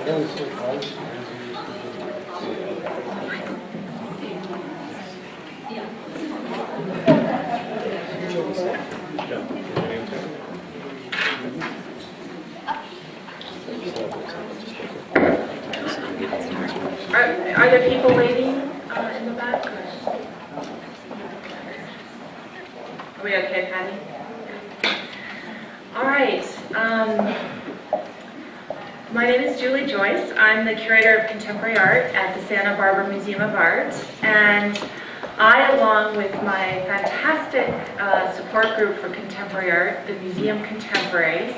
Are there people waiting in the back? Are we okay, Patty? All right. My name is Julie Joyce. I'm the Curator of Contemporary Art at the Santa Barbara Museum of Art. And I, along with my fantastic support group for contemporary art, the Museum Contemporaries,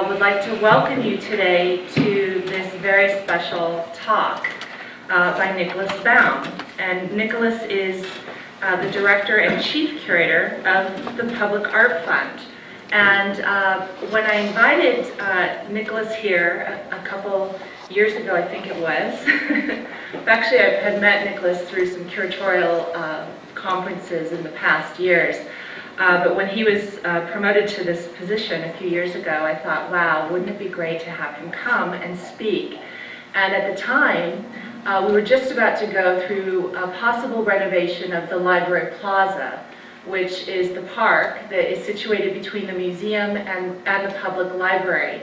would like to welcome you today to this very special talk by Nicholas Baume. And Nicholas is the Director and Chief Curator of the Public Art Fund. And when I invited Nicholas here a couple years ago, I think it was, actually I had met Nicholas through some curatorial conferences in the past years, but when he was promoted to this position a few years ago, I thought, wow, wouldn't it be great to have him come and speak? And at the time, we were just about to go through a possible renovation of the Library Plaza, which is the park that is situated between the museum and the public library.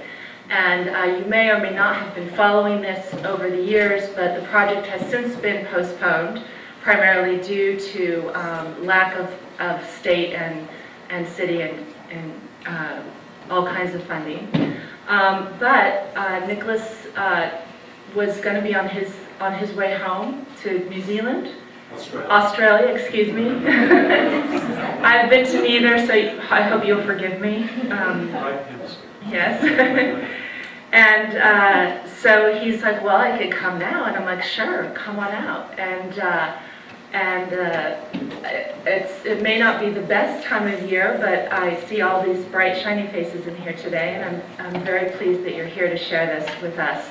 And you may or may not have been following this over the years, but the project has since been postponed, primarily due to lack of state and city and all kinds of funding. But Nicholas was going to be on his way home to New Zealand. Australia, excuse me. I've been to neither, so I hope you'll forgive me. Yes. And so he's like, well, I could come now. And I'm like, sure, come on out. And it may not be the best time of year, but I see all these bright, shiny faces in here today, and I'm very pleased that you're here to share this with us.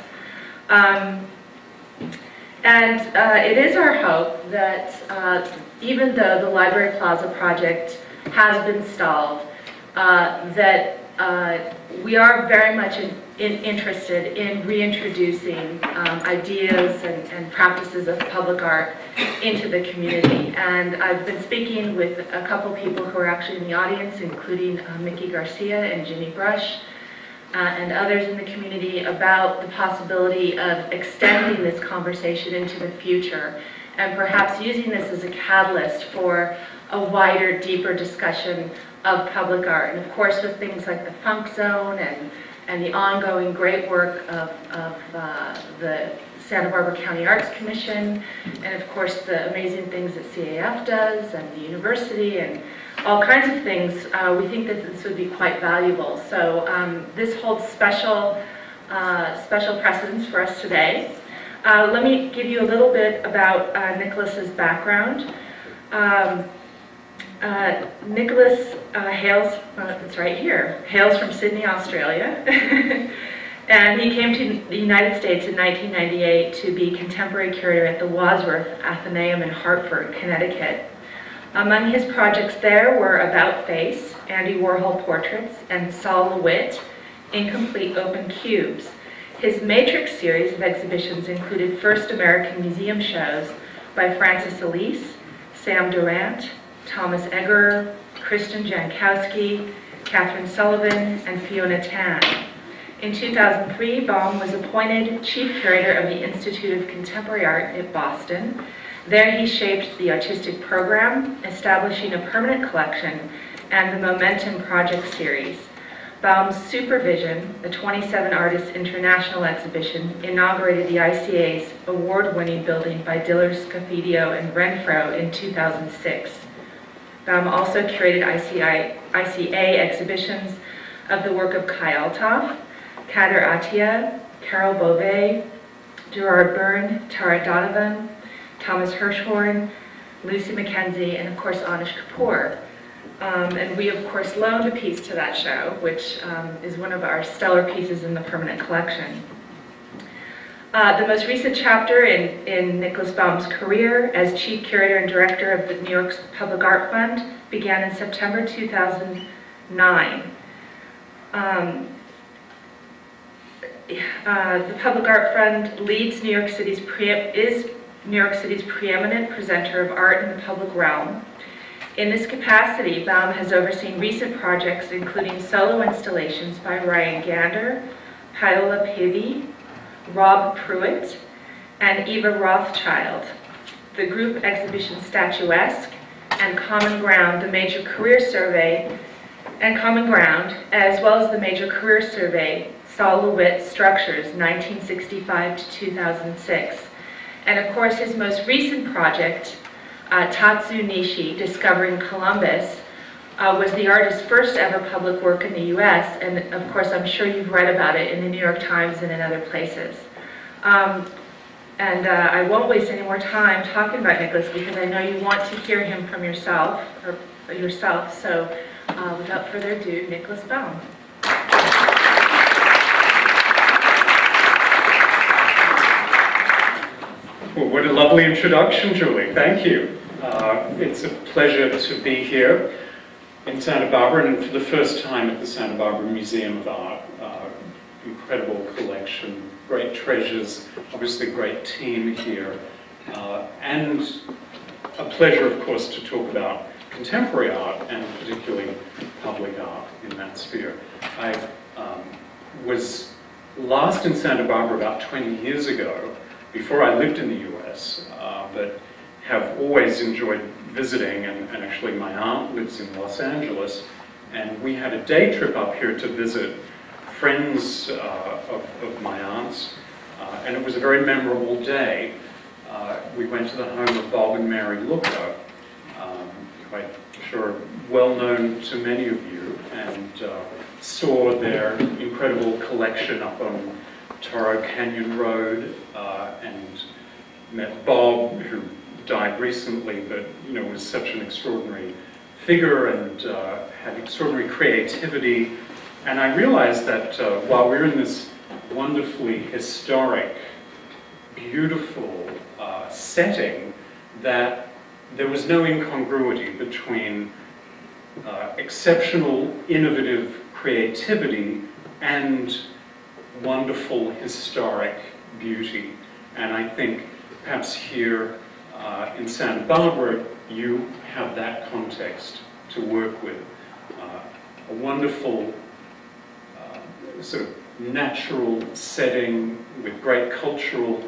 And it is our hope that even though the Library Plaza project has been stalled, that we are very much interested in reintroducing ideas and practices of public art into the community. And I've been speaking with a couple people who are actually in the audience, including Mickey Garcia and Ginny Brush, and others in the community, about the possibility of extending this conversation into the future and perhaps using this as a catalyst for a wider, deeper discussion of public art. And of course, with things like the Funk Zone and the ongoing great work of the Santa Barbara County Arts Commission, and of course the amazing things that CAF does and the university and all kinds of things, we think that this would be quite valuable. So this holds special precedence for us today. Let me give you a little bit about Nicholas's background. Nicholas hails, it's right here, hails from Sydney, Australia. And he came to the United States in 1998 to be contemporary curator at the Wadsworth Athenaeum in Hartford, Connecticut. Among his projects there were About Face, Andy Warhol portraits, and Sol LeWitt, incomplete open cubes. His Matrix series of exhibitions included First American Museum shows by Francis Elise, Sam Durant, Thomas Eggerer, Kristen Jankowski, Catherine Sullivan, and Fiona Tan. In 2003, Baume was appointed Chief Curator of the Institute of Contemporary Art at Boston. There he shaped the artistic program, establishing a permanent collection, and the Momentum Project series. Baume's supervision, the 27 Artists International exhibition, inaugurated the ICA's award-winning building by Diller, Scofidio, and Renfro in 2006. Baume also curated ICA exhibitions of the work of Kai Althoff, Kader Attia, Carol Beauvais, Gerard Byrne, Tara Donovan, Thomas Hirschhorn, Lucy McKenzie, and of course Anish Kapoor. And we of course loaned a piece to that show, which is one of our stellar pieces in the permanent collection. The most recent chapter in Nicholas Baume's career as Chief Curator and Director of the New York Public Art Fund began in September 2009. the Public Art Fund leads New York City's preeminent presenter of art in the public realm. In this capacity, Baume has overseen recent projects including solo installations by Ryan Gander, Paola Pivi, Rob Pruitt, and Eva Rothschild. The group exhibition Statuesque and Common Ground, the major career survey, and Common Ground, as well as the major career survey, Sol LeWitt Structures, 1965 to 2006. And of course, his most recent project, Tatzu Nishi, Discovering Columbus, was the artist's first ever public work in the US, and of course I'm sure you've read about it in the New York Times and in other places. I won't waste any more time talking about Nicholas because I know you want to hear him from yourself, so without further ado, Nicholas Baume. Well, what a lovely introduction, Julie. Thank you. It's a pleasure to be here in Santa Barbara, and for the first time at the Santa Barbara Museum of Art. Incredible collection, great treasures, obviously great team here, and a pleasure, of course, to talk about contemporary art and particularly public art in that sphere. I was last in Santa Barbara about 20 years ago, before I lived in the US, but have always enjoyed visiting, and actually my aunt lives in Los Angeles, and we had a day trip up here to visit friends of my aunt's, and it was a very memorable day. We went to the home of Bob and Mary Looker, quite sure well known to many of you, and saw their incredible collection up on Toro Canyon Road, and met Bob, who died recently, but was such an extraordinary figure and had extraordinary creativity. And I realized that while we're in this wonderfully historic, beautiful setting, that there was no incongruity between exceptional, innovative creativity and wonderful historic beauty. And I think perhaps here in Santa Barbara, you have that context to work with. A wonderful sort of natural setting with great cultural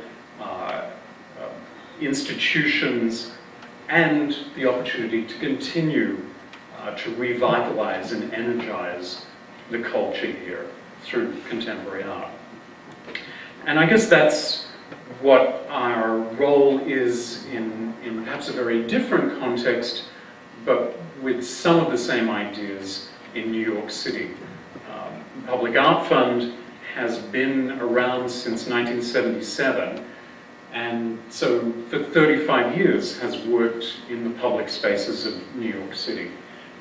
institutions, and the opportunity to continue to revitalize and energize the culture here through contemporary art. And I guess that's what our role is in perhaps a very different context, but with some of the same ideas in New York City. Public Art Fund has been around since 1977, and so for 35 years has worked in the public spaces of New York City.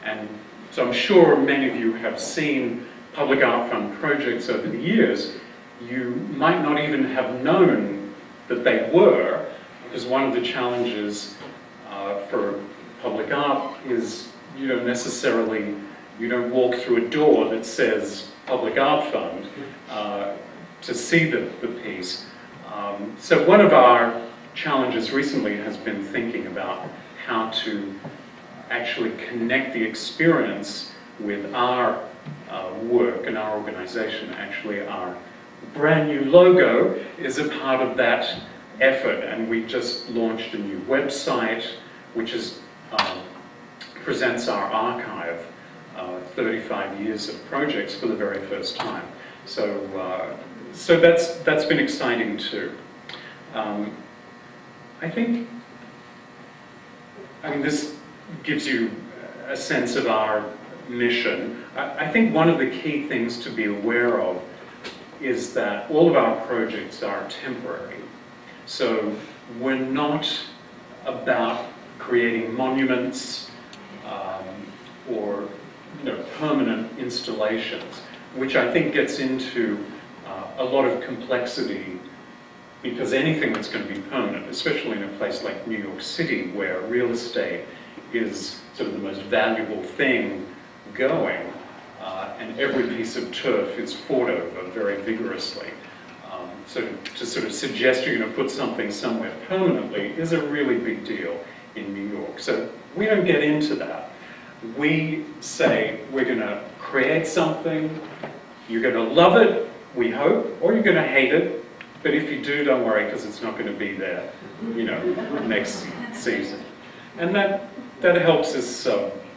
And so I'm sure many of you have seen Public Art Fund projects over the years. You might not even have known that they were, because one of the challenges for public art is you don't walk through a door that says Public Art Fund to see the piece. So one of our challenges recently has been thinking about how to actually connect the experience with our work and our organization. Actually, our brand new logo is a part of that effort, and we just launched a new website which presents our archive, 35 years of projects for the very first time. So that's been exciting too. I mean, this gives you a sense of our mission. I think one of the key things to be aware of is that all of our projects are temporary. So we're not about creating monuments or permanent installations, which I think gets into a lot of complexity, because anything that's going to be permanent, especially in a place like New York City, where real estate is sort of the most valuable thing going, and every piece of turf is fought over very vigorously. to sort of suggest you're going to put something somewhere permanently is a really big deal in New York. So we don't get into that. We say we're going to create something, you're going to love it, we hope, or you're going to hate it, but if you do, don't worry, because it's not going to be there, you know, next season. And that helps us,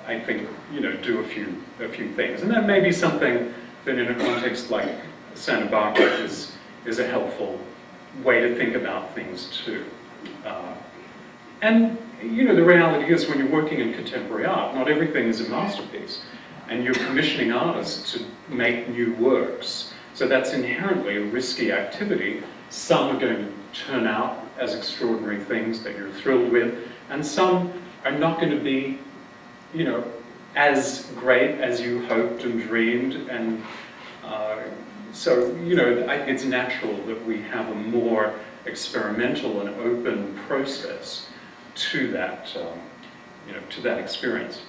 I think, you know, do a few things. And that may be something that in a context like Santa Barbara is a helpful way to think about things too. And you know, the reality is when you're working in contemporary art, not everything is a masterpiece. And you're commissioning artists to make new works. So that's inherently a risky activity. Some are going to turn out as extraordinary things that you're thrilled with, and some are not going to be, you know, as great as you hoped and dreamed. And so, you know, I think it's natural that we have a more experimental and open process to that, you know, to that experience.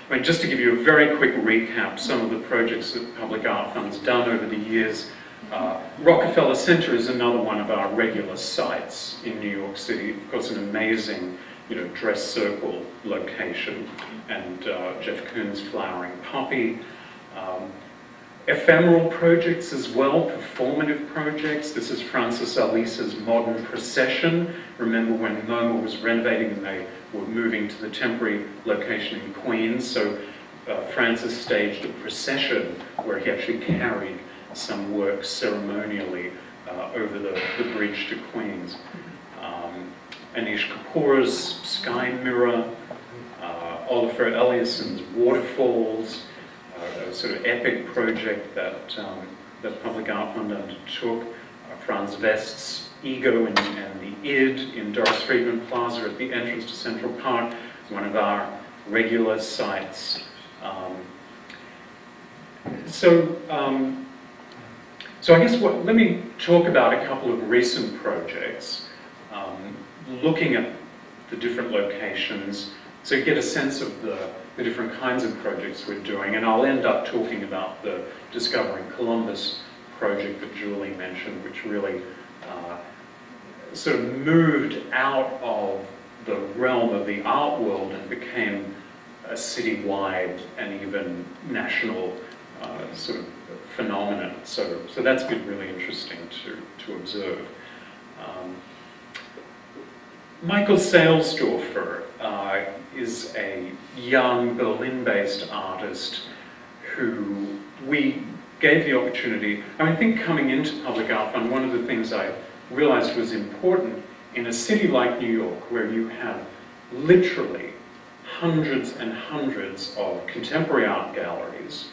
I mean, just to give you a very quick recap, some of the projects that Public Art Fund's done over the years. Rockefeller Center is another one of our regular sites in New York City. Of course, an amazing, you know, dress circle location, and Jeff Koons' Flowering Poppy. Ephemeral projects as well, performative projects. This is Francis Alice's Modern Procession. Remember when MoMA was renovating and they were moving to the temporary location in Queens, so Francis staged a procession where he actually carried some work ceremonially over the bridge to Queens. Anish Kapoor's Sky Mirror, Oliver Eliasson's Waterfalls, a sort of epic project that Public Art Fund undertook. Franz West's Ego and the Id in Doris Friedman Plaza at the entrance to Central Park, one of our regular sites. So I guess let me talk about a couple of recent projects, looking at the different locations, so you get a sense of the different kinds of projects we're doing, and I'll end up talking about the Discovering Columbus project that Julie mentioned, which really sort of moved out of the realm of the art world and became a citywide and even national sort of phenomenon. So that's been really interesting to observe. Michael Salesdorfer is a young Berlin-based artist who we gave the opportunity. I think coming into Public Art Fund, one of the things I realized was important in a city like New York, where you have literally hundreds and hundreds of contemporary art galleries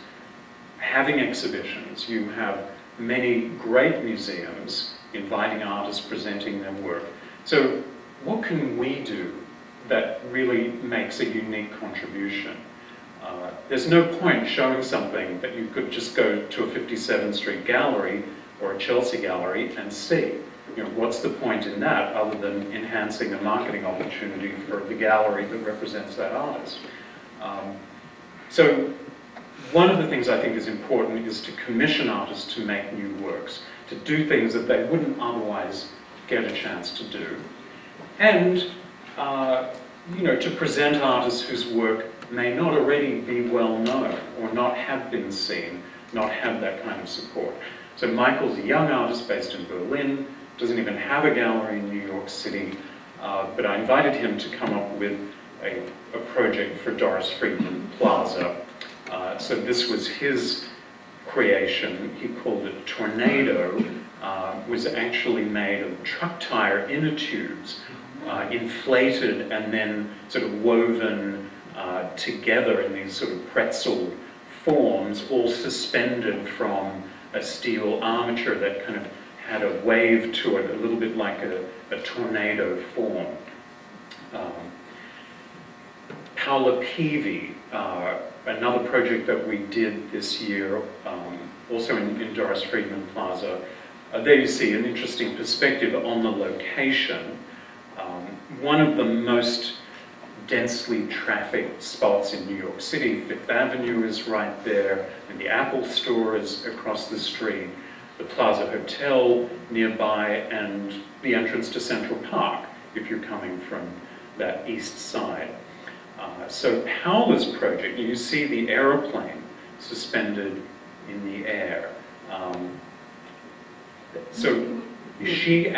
having exhibitions. You have many great museums inviting artists, presenting their work. So what can we do that really makes a unique contribution? There's no point showing something that you could just go to a 57th Street gallery or a Chelsea gallery and see. You know, what's the point in that other than enhancing a marketing opportunity for the gallery that represents that artist? So one of the things I think is important is to commission artists to make new works, to do things that they wouldn't otherwise get a chance to do. And you know, to present artists whose work may not already be well known or not have been seen, not have that kind of support. So Michael's a young artist based in Berlin, doesn't even have a gallery in New York City, but I invited him to come up with a project for Doris Friedman Plaza. So this was his creation. He called it Tornado. Was actually made of truck tire inner tubes, inflated and then sort of woven together in these sort of pretzel forms, all suspended from a steel armature that kind of had a wave to it, a little bit like a tornado form. Paola Pivi, another project that we did this year, also in Doris Friedman Plaza. There you see an interesting perspective on the location. One of the most densely trafficked spots in New York City, Fifth Avenue is right there, and the Apple store is across the street. the Plaza Hotel nearby and the entrance to Central Park if you're coming from that east side. So Paola's project, you see the aeroplane suspended in the air. So she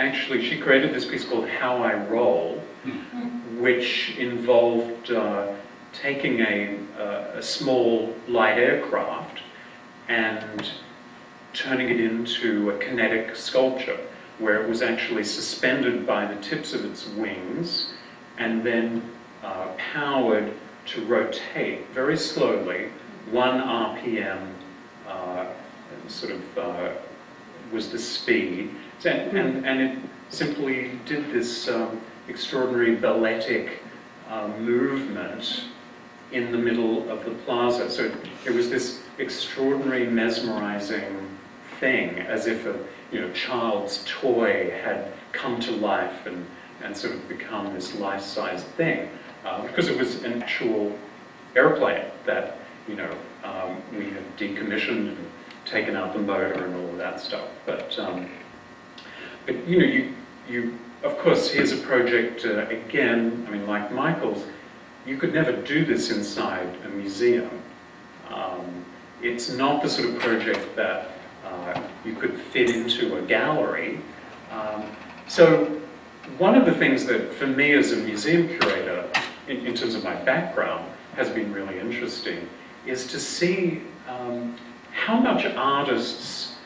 created this piece called How I Roll, which involved taking a small light aircraft and turning it into a kinetic sculpture, where it was actually suspended by the tips of its wings and then powered to rotate very slowly, 1 RPM was the speed, and it simply did this extraordinary balletic movement in the middle of the plaza. So it was this extraordinary, mesmerizing thing, as if a child's toy had come to life and sort of become this life-size thing, because it was an actual airplane that we had decommissioned and taken out the motor and all of that stuff. But you of course, here's a project again. I mean, like Michael's, you could never do this inside a museum. It's not the sort of project that you could fit into a gallery. So one of the things that, for me as a museum curator, in terms of my background, has been really interesting, is to see how much artists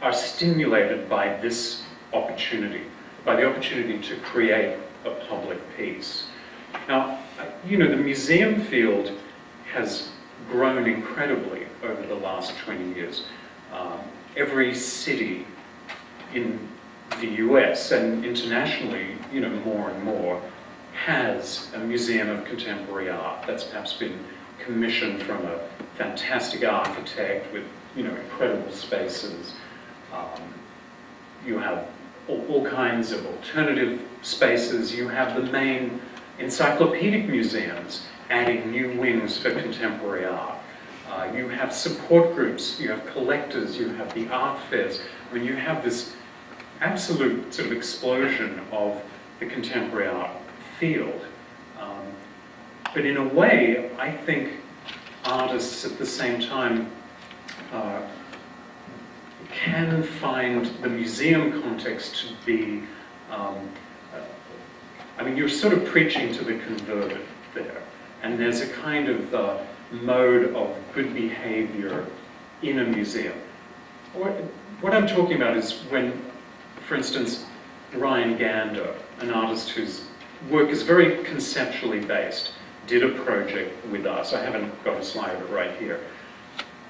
are stimulated by this opportunity, by the opportunity to create a public piece. Now, the museum field has grown incredibly over the last 20 years. Every city in the US and internationally, more and more, has a museum of contemporary art that's perhaps been commissioned from a fantastic architect with, incredible spaces. You have all kinds of alternative spaces. You have the main encyclopedic museums adding new wings for contemporary art. You have support groups, you have collectors, you have the art fairs. I mean, you have this absolute sort of explosion of the contemporary art field. But in a way, I think artists at the same time can find the museum context to be, I mean, you're sort of preaching to the converted there. And there's a kind of mode of good behavior in a museum. What I'm talking about is when, for instance, Ryan Gander, an artist whose work is very conceptually based, did a project with us. I haven't got a slide of it right here.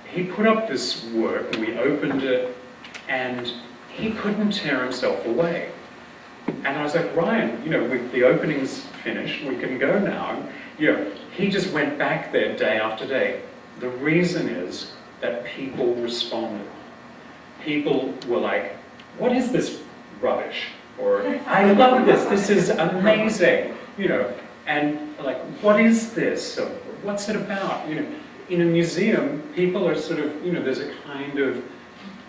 He put up this work, and we opened it, and he couldn't tear himself away. And I was like, Ryan, the opening's finished, we can go now. He just went back there day after day. The reason is that people responded. People were like, what is this rubbish? Or, I love this is amazing. And like, what is this? So, what's it about? In a museum, people are sort of, there's a kind of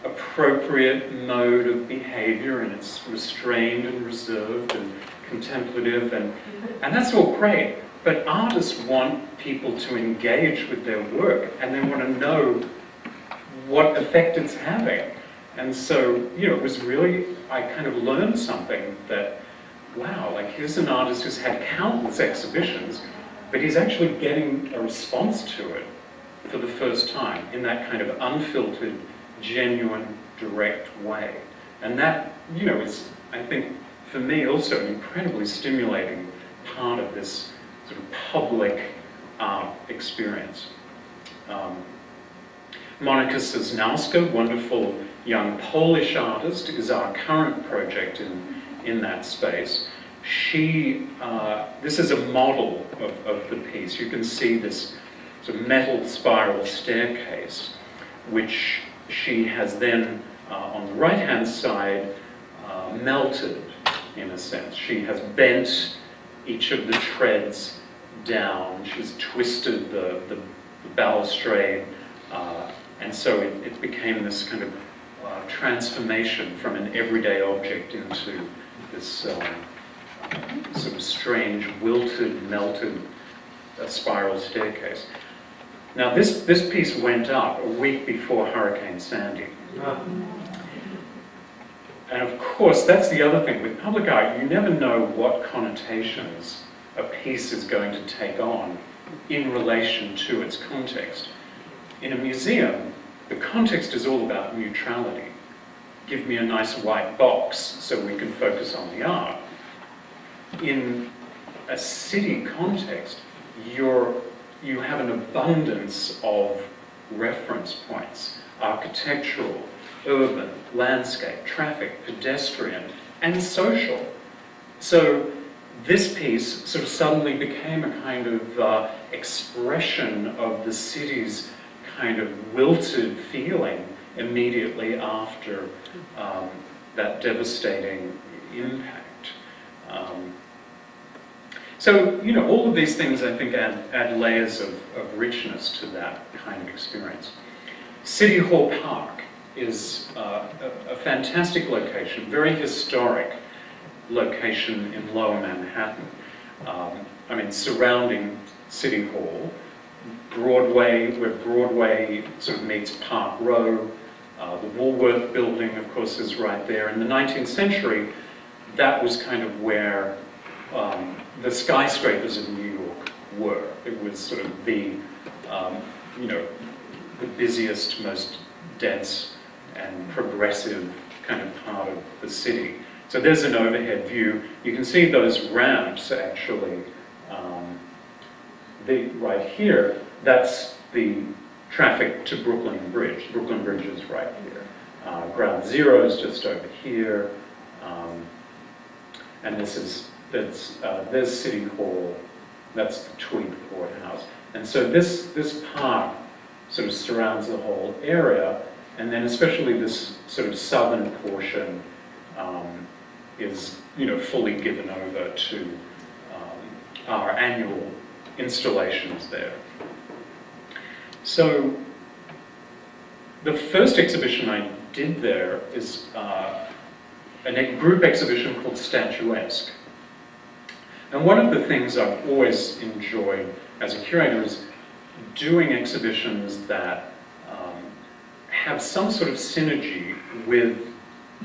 appropriate mode of behavior, and it's restrained and reserved and contemplative, and that's all great. But artists want people to engage with their work, and they want to know what effect it's having. And so, it was really, I kind of learned something that, wow, like here's an artist who's had countless exhibitions, but he's actually getting a response to it for the first time in that kind of unfiltered, genuine, direct way. And that, is, I think, for me also an incredibly stimulating part of this sort of public art experience. Monika Sosnowski, wonderful young Polish artist, is our current project in that space. She, this is a model of the piece. You can see this sort of metal spiral staircase, which she has then, on the right-hand side, melted, in a sense. She has bent each of the treads down. She's twisted the balustrade, and so it became this kind of transformation from an everyday object into this sort of strange, wilted, melted spiral staircase. Now this piece went up a week before Hurricane Sandy. And of course, that's the other thing. With public art, you never know what connotations a piece is going to take on in relation to its context. In a museum, the context is all about neutrality. Give me a nice white box so we can focus on the art. In a city context, you have an abundance of reference points, architectural, urban, landscape, traffic, pedestrian, and social. So this piece sort of suddenly became a kind of expression of the city's kind of wilted feeling immediately after that devastating impact. So, you know, all of these things, I think, add layers of richness to that kind of experience. City Hall Park is a fantastic location, very historic location in Lower Manhattan. I mean, surrounding City Hall, Broadway, where Broadway sort of meets Park Row. The Woolworth building, of course, is right there. In the 19th century, that was kind of where the skyscrapers of New York were. It was sort of the, you know, the busiest, most dense and progressive kind of part of the city. So there's an overhead view. You can see those ramps actually, right here. That's the traffic to Brooklyn Bridge. Brooklyn Bridge is right here. Ground Zero is just over here. And there's City Hall. That's the Tweed Courthouse. And so this park sort of surrounds the whole area, and then especially this sort of southern portion is, you know, fully given over to our annual installations there. So the first exhibition I did there is a group exhibition called Statuesque. And one of the things I've always enjoyed as a curator is doing exhibitions that have some sort of synergy with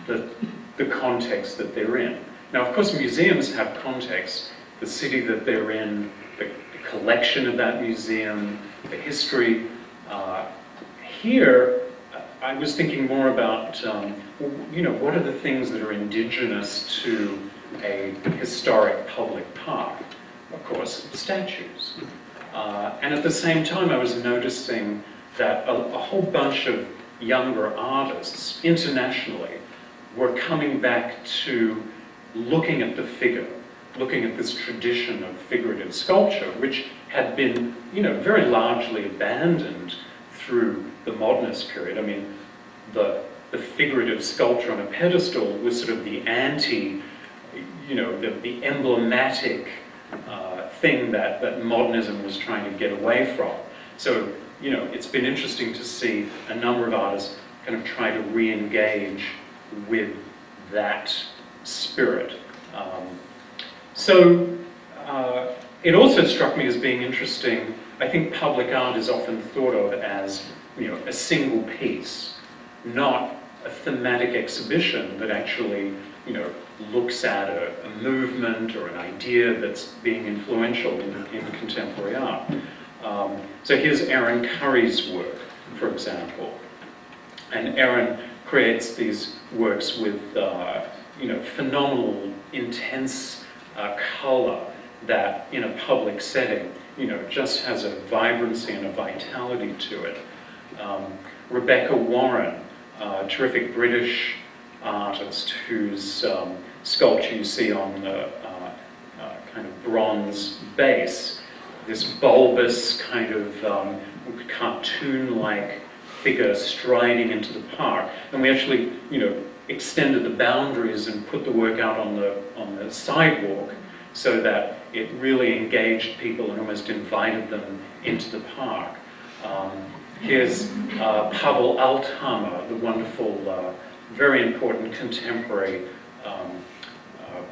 the context that they're in. Now, of course, museums have context, the city that they're in, the collection of that museum, the history. Here, I was thinking more about, you know, what are the things that are indigenous to a historic public park? Of course, statues. And at the same time, I was noticing that a whole bunch of younger artists, internationally, were coming back to looking at the figure, looking at this tradition of figurative sculpture, which had been, you know, very largely abandoned through the modernist period. I mean, the figurative sculpture on a pedestal was sort of the anti, you know, the emblematic thing that modernism was trying to get away from. So, you know, it's been interesting to see a number of artists kind of try to re-engage with that spirit. It also struck me as being interesting. I think public art is often thought of as, you know, a single piece, not a thematic exhibition that actually, you know, looks at a movement or an idea that's being influential in contemporary art. So here's Aaron Curry's work, for example. And Aaron creates these works with, you know, phenomenal, intense color that in a public setting, you know, just has a vibrancy and a vitality to it. Rebecca Warren, a terrific British artist whose sculpture you see on the kind of bronze base, this bulbous kind of cartoon-like figure striding into the park. And we actually, you know, extended the boundaries and put the work out on the sidewalk so that it really engaged people and almost invited them into the park. Here's Pavel Althammer, the wonderful, very important contemporary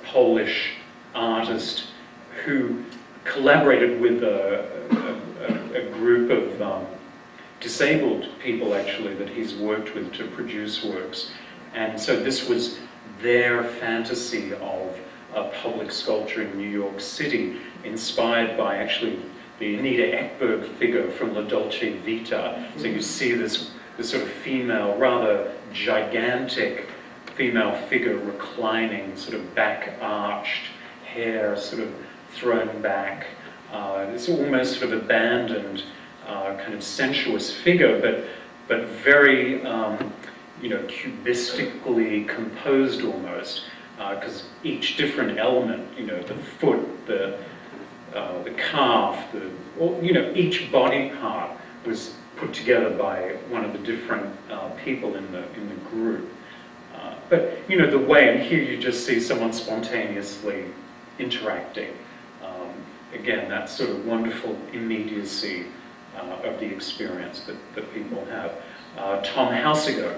Polish artist who collaborated with a group of disabled people, actually, that he's worked with to produce works. And so this was their fantasy of a public sculpture in New York City, inspired by actually the Anita Ekberg figure from La Dolce Vita. So you see this sort of female, rather gigantic female figure reclining, sort of back-arched, hair sort of thrown back. It's almost sort of abandoned, kind of sensuous figure, but very, you know, cubistically composed almost, because each different element, you know, the foot, the calf, you know, each body part was put together by one of the different people in the group. But you know, the way, and here you just see someone spontaneously interacting. Again, that sort of wonderful immediacy of the experience that people have. Tom Halsiger,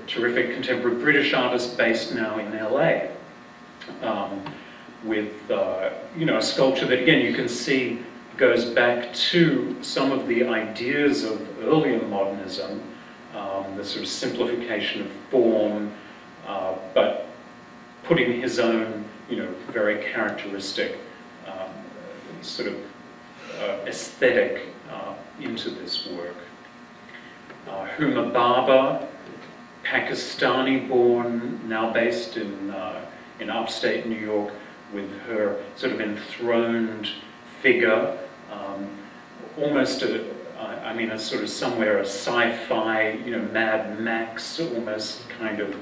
terrific contemporary British artist based now in LA, with you know, a sculpture that, again, you can see goes back to some of the ideas of earlier modernism, the sort of simplification of form, but putting his own, you know, very characteristic sort of aesthetic into this work. Huma Baba, Pakistani-born, now based in upstate New York, with her sort of enthroned figure, almost I mean, a sort of somewhere a sci-fi, you know, Mad Max almost kind of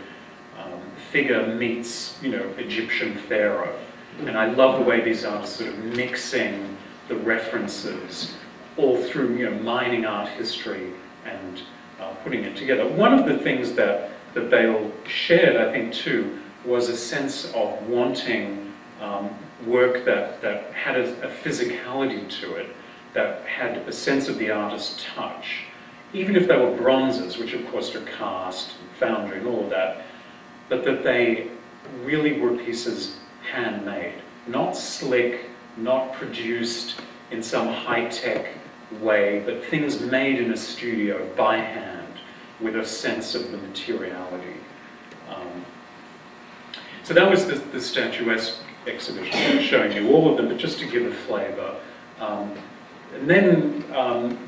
figure meets, you know, Egyptian pharaoh. And I love the way these artists sort of mixing the references all through, you know, mining art history and putting it together. One of the things that they all shared, I think, too, was a sense of wanting work that had a physicality to it, that had a sense of the artist's touch. Even if they were bronzes, which of course are cast, foundry, and all of that, but that they really were pieces handmade, not slick, not produced in some high-tech way, but things made in a studio by hand with a sense of the materiality. So that was the Statuesque exhibition. I'm showing you all of them, but just to give a flavor. And then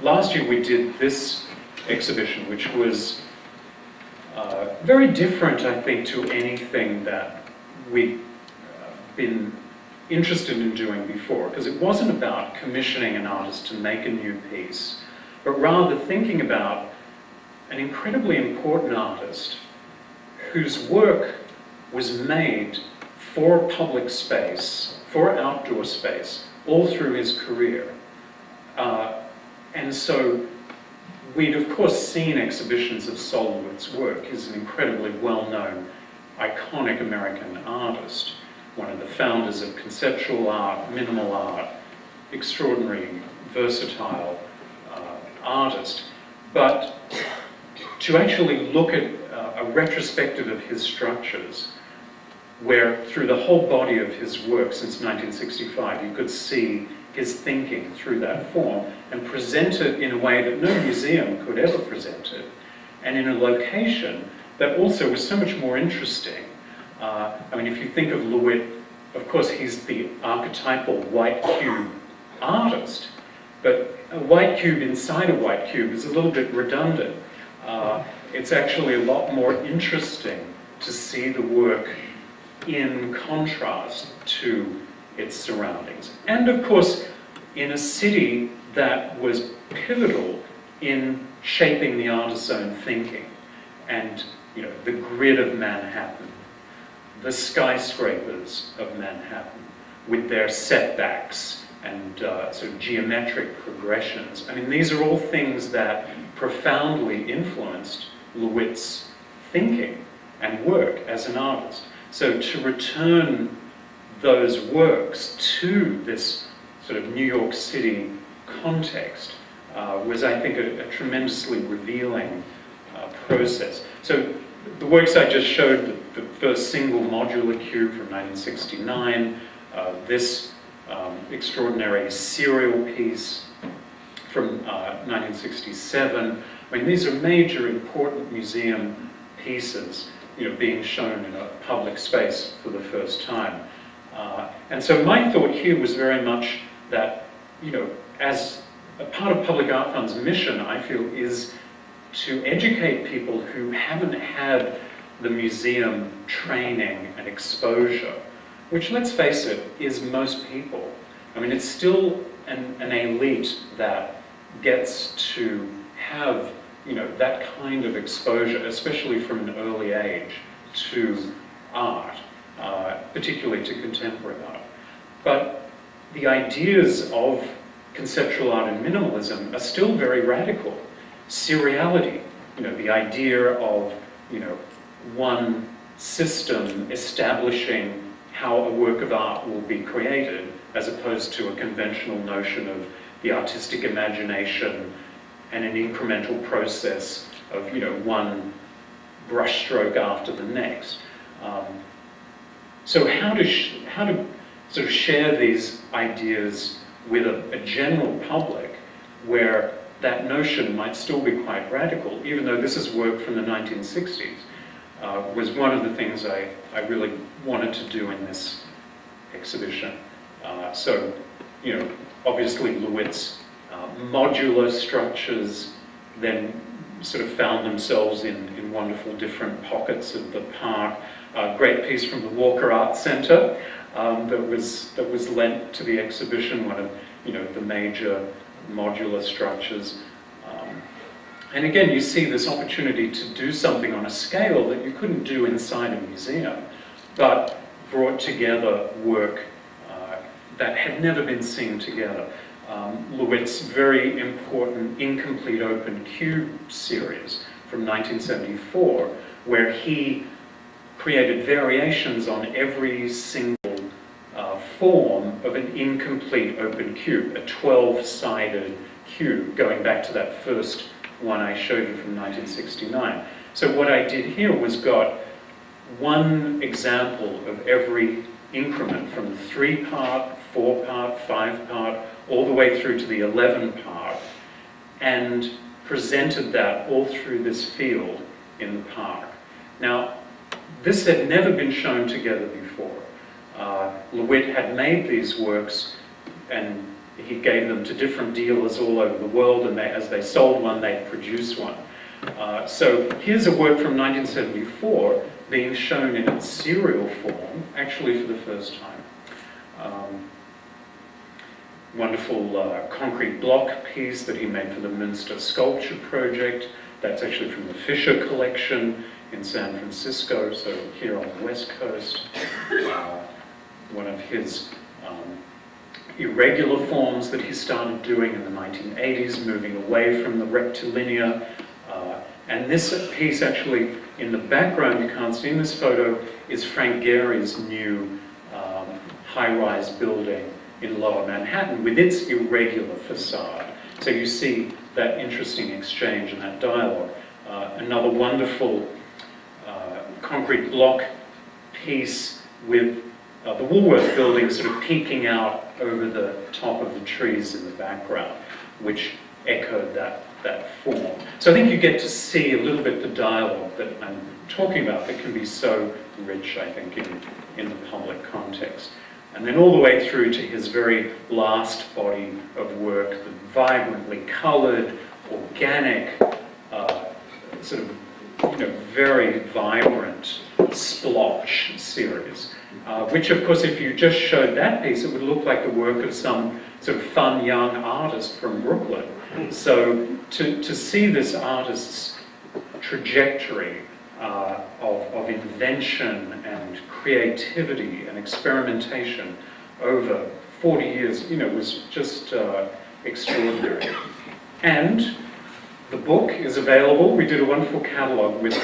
last year we did this exhibition, which was very different, I think, to anything that we'd been interested in doing before, because it wasn't about commissioning an artist to make a new piece, but rather thinking about an incredibly important artist whose work was made for public space, for outdoor space, all through his career. And so we'd of course seen exhibitions of Sol LeWitt's work. He's an incredibly well-known, iconic American artist, one of the founders of conceptual art, minimal art, extraordinary, versatile artist. But to actually look at a retrospective of his structures, where through the whole body of his work since 1965, you could see his thinking through that form and present it in a way that no museum could ever present it, and in a location that also was so much more interesting. I mean, if you think of LeWitt, of course he's the archetypal white cube artist, but a white cube inside a white cube is a little bit redundant. It's actually a lot more interesting to see the work in contrast to its surroundings. And of course, in a city that was pivotal in shaping the artist's own thinking. And, you know, the grid of Manhattan, the skyscrapers of Manhattan, with their setbacks and sort of geometric progressions. I mean, these are all things that profoundly influenced LeWitt's thinking and work as an artist. So to return those works to this sort of New York City context was, I think, a tremendously revealing process. So the works I just showed, the first single modular cube from 1969, this extraordinary serial piece from 1967. I mean, these are major, important museum pieces, being shown in a public space for the first time. And so my thought here was very much that, as a part of Public Art Fund's mission, I feel, is to educate people who haven't had the museum training and exposure, which, let's face it, is most people. I mean, it's still an elite that gets to have, that kind of exposure, especially from an early age, to art, particularly to contemporary art. But the ideas of conceptual art and minimalism are still very radical. Seriality, the idea of, one system establishing how a work of art will be created, as opposed to a conventional notion of the artistic imagination and an incremental process of, one brushstroke after the next. So how to sort of share these ideas with a general public where that notion might still be quite radical, even though this is work from the 1960s, was one of the things I really wanted to do in this exhibition. So, obviously LeWitt's modular structures then sort of found themselves in wonderful different pockets of the park. A great piece from the Walker Art Centre that was lent to the exhibition, one of the major modular structures. And again, you see this opportunity to do something on a scale that you couldn't do inside a museum, but brought together work that had never been seen together. LeWitt's very important Incomplete Open Cube series from 1974, where he created variations on every single form of an incomplete open cube, a 12-sided cube, going back to that first one I showed you from 1969. So what I did here was got one example of every increment from the 3-part, 4-part, 5-part, all the way through to the 11-part, and presented that all through this field in the park. Now, this had never been shown together before. LeWitt had made these works, and he gave them to different dealers all over the world, and as they sold one, they'd produce one. So here's a work from 1974 being shown in its serial form, actually for the first time. Wonderful concrete block piece that he made for the Münster Sculpture Project. That's actually from the Fisher Collection in San Francisco, so here on the West Coast. One of his irregular forms that he started doing in the 1980s, moving away from the rectilinear. And this piece actually, in the background, you can't see in this photo, is Frank Gehry's new high-rise building in Lower Manhattan with its irregular facade. So you see that interesting exchange and that dialogue. Another wonderful concrete block piece with the Woolworth building sort of peeking out over the top of the trees in the background, which echoed that form. So I think you get to see a little bit the dialogue that I'm talking about that can be so rich, I think, in the public context. And then all the way through to his very splotched body of work, the vibrantly colored, organic, sort of, very vibrant splotch series. Which, of course, if you just showed that piece, it would look like the work of some sort of fun young artist from Brooklyn. So to see this artist's trajectory of invention and creativity and experimentation over 40 years, was just extraordinary. And the book is available. We did a wonderful catalog with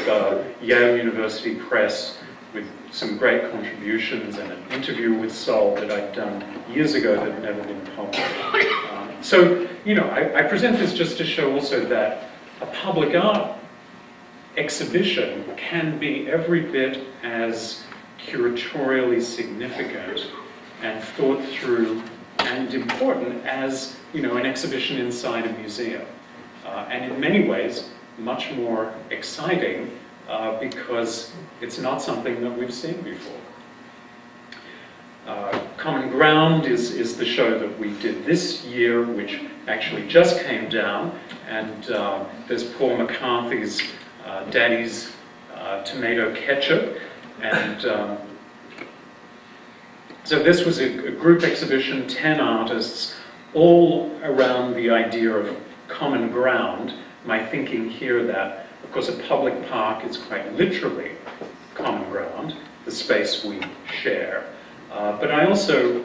Yale University Press with some great contributions and an interview with Sol that I'd done years ago that had never been published. So, you know, I present this just to show also that a public art exhibition can be every bit as curatorially significant and thought through and important as, you know, an exhibition inside a museum. And in many ways, much more exciting because it's not something that we've seen before. Common Ground is the show that we did this year, which actually just came down, and there's Paul McCarthy's Daddy's Tomato Ketchup, and so this was a group exhibition, 10 artists, all around the idea of common ground. My thinking here that, of course, a public park is quite literally common ground, the space we share. But I also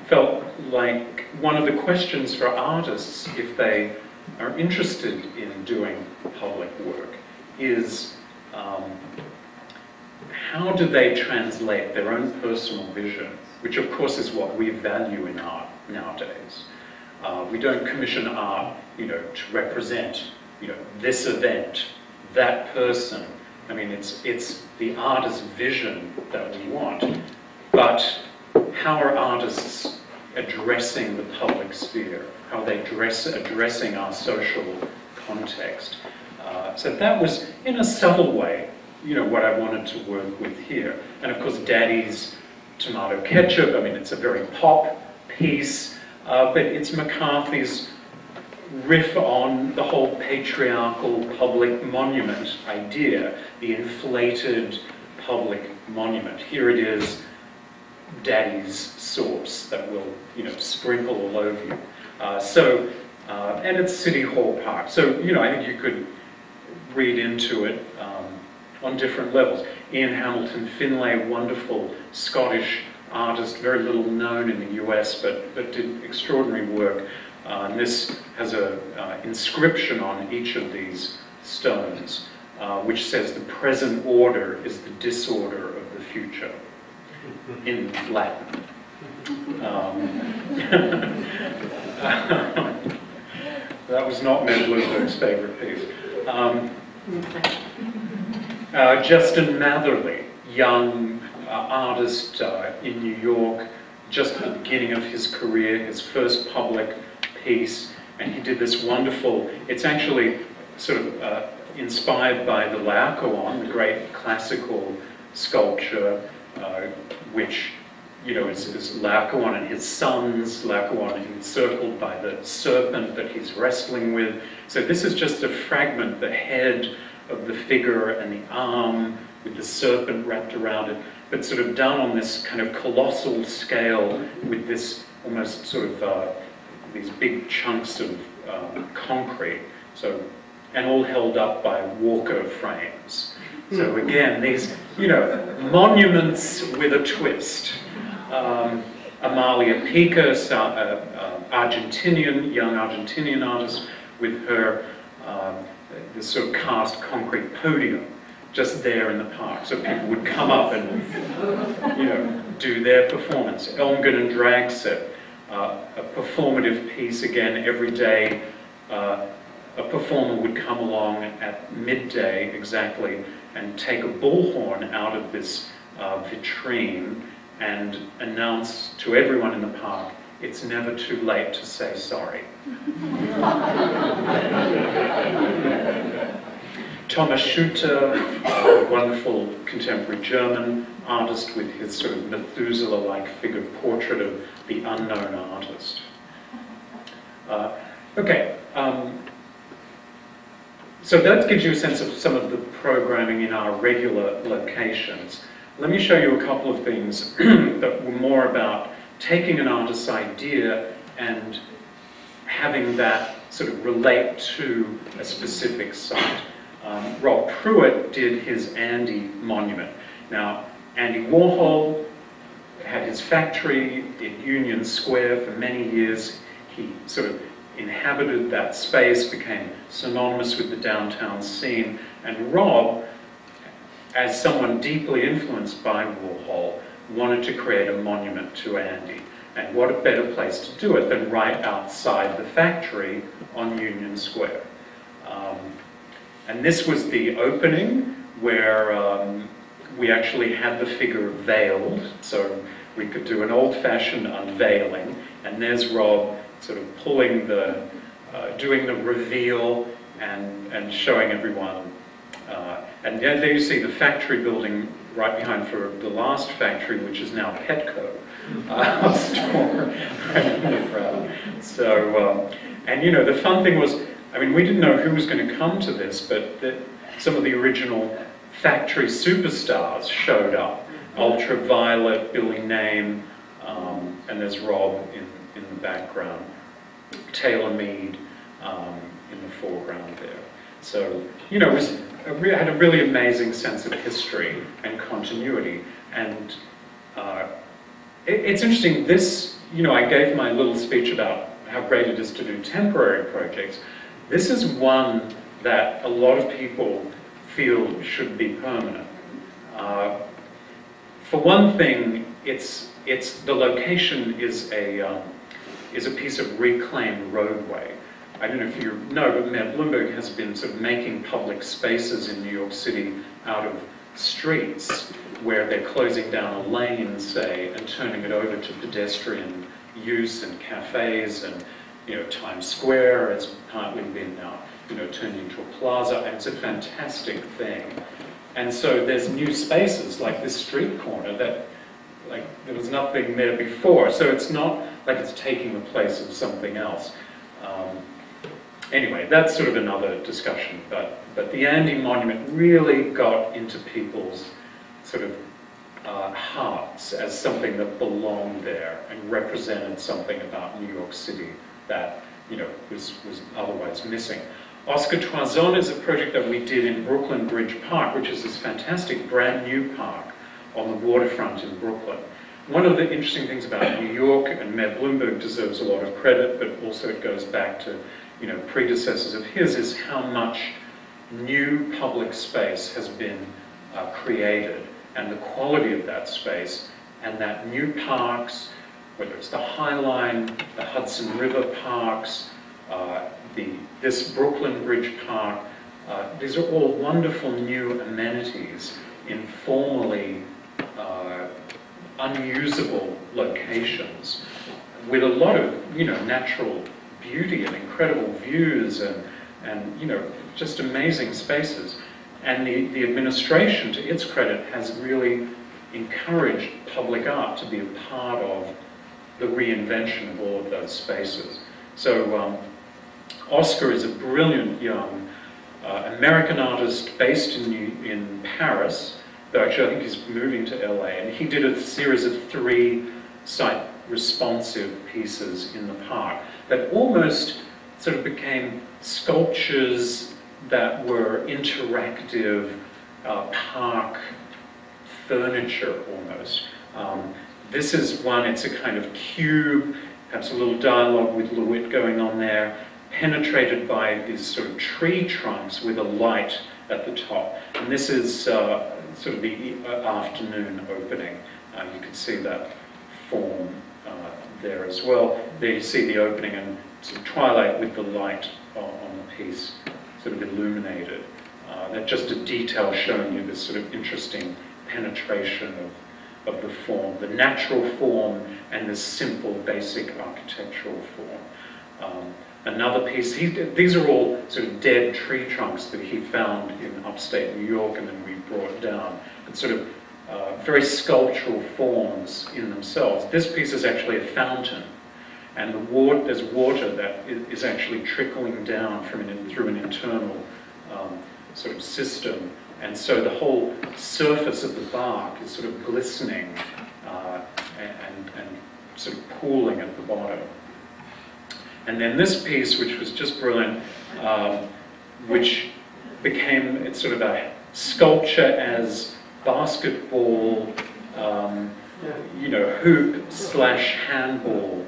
felt like one of the questions for artists, if they are interested in doing public work, is how do they translate their own personal vision, which of course is what we value in art nowadays. We don't commission art, you know, to represent, you know, this event, that person. I mean, it's the artist's vision that we want. But how are artists addressing the public sphere? How are they addressing our social context? So that was, in a subtle way, you know, what I wanted to work with here. And of course, Daddy's Tomato Ketchup, I mean, it's a very pop piece, but it's McCarthy's riff on the whole patriarchal public monument idea, the inflated public monument. Here it is, Daddy's sauce that will, you know, sprinkle all over you. And it's City Hall Park. So, you know, I think you could read into it on different levels. Ian Hamilton Finlay, wonderful Scottish artist, very little known in the US, but did extraordinary work. And this has an inscription on each of these stones, which says the present order is the disorder of the future, in Latin. That was not Ned Bloomberg's favorite piece. Justin Matherly, young artist in New York, just at the beginning of his career, his first public piece, and he did this wonderful, it's actually sort of inspired by the Laocoon, the great classical sculpture, which, you know, is Laocoon and his sons, Laocoon encircled by the serpent that he's wrestling with. So this is just a fragment, the head of the figure and the arm with the serpent wrapped around it, but sort of done on this kind of colossal scale with this almost sort of these big chunks of concrete, so, and all held up by Walker frames. So again, these, you know, monuments with a twist. Amalia Pica, young Argentinian artist, with her this sort of cast concrete podium just there in the park, so people would come up and, you know, do their performance. Elmgren and Dragset, a performative piece again every day. A performer would come along at midday exactly and take a bullhorn out of this vitrine and announce to everyone in the park, it's never too late to say sorry. Thomas Schutter, a wonderful contemporary German artist with his sort of Methuselah-like figure portrait of the unknown artist. So that gives you a sense of some of the programming in our regular locations. Let me show you a couple of things that were more about taking an artist's idea and having that sort of relate to a specific site. Rob Pruitt did his Andy monument. Now, Andy Warhol had his factory in Union Square for many years. He sort of inhabited that space, became synonymous with the downtown scene, and Rob, as someone deeply influenced by Warhol, wanted to create a monument to Andy. And what a better place to do it than right outside the factory on Union Square. And this was the opening where we actually had the figure veiled, so we could do an old-fashioned unveiling. And there's Rob sort of pulling the, doing the reveal and showing everyone. And there you see the factory building right behind for the last factory, which is now Petco store. So, and you know, the fun thing was, I mean, we didn't know who was going to come to this, but some of the original factory superstars showed up. Ultraviolet, Billy Name, and there's Rob in the background. Taylor Mead in the foreground there. So, you know, it had a really amazing sense of history and continuity. And it's interesting, this, you know, I gave my little speech about how great it is to do temporary projects. This is one that a lot of people feel should be permanent. For one thing, the location is a piece of reclaimed roadway. I don't know if you know, but Mayor Bloomberg has been sort of making public spaces in New York City out of streets where they're closing down a lane, say, and turning it over to pedestrian use and cafes, and you know, Times Square has partly been now, you know, turned into a plaza, and it's a fantastic thing. And so there's new spaces like this street corner that, like, there was nothing there before, so it's not like it's taking the place of something else. Anyway, that's sort of another discussion, but the Andy Monument really got into people's sort of hearts as something that belonged there and represented something about New York City that, you know, was otherwise missing. Oscar Toison is a project that we did in Brooklyn Bridge Park, which is this fantastic brand new park on the waterfront in Brooklyn. One of the interesting things about New York, and Mayor Bloomberg deserves a lot of credit, but also it goes back to, you know, predecessors of his, is how much new public space has been created, and the quality of that space, and that new parks, whether it's the High Line, the Hudson River parks, this Brooklyn Bridge Park, these are all wonderful new amenities in formerly unusable locations with a lot of, you know, natural beauty and incredible views and you know, just amazing spaces. And the administration, to its credit, has really encouraged public art to be a part of the reinvention of all of those spaces. So Oscar is a brilliant young American artist based in Paris, though actually I think he's moving to LA, and he did a series of 3 site responsive pieces in the park that almost sort of became sculptures that were interactive park furniture almost. This is one, it's a kind of cube, perhaps a little dialogue with LeWitt going on there, penetrated by these sort of tree trunks with a light at the top. And this is sort of the afternoon opening. You can see that form there as well. There you see the opening and sort of twilight with the light on the piece, sort of illuminated. That's just a detail showing you this sort of interesting penetration of the form, the natural form and the simple, basic architectural form. Another piece, these are all sort of dead tree trunks that he found in upstate New York and then we brought down. It's sort of very sculptural forms in themselves. This piece is actually a fountain, and there's water that is actually trickling down through an internal sort of system, and so the whole surface of the bark is sort of glistening and sort of pooling at the bottom. And then this piece, which was just brilliant, which became, it's sort of a sculpture as basketball, you know, hoop / handball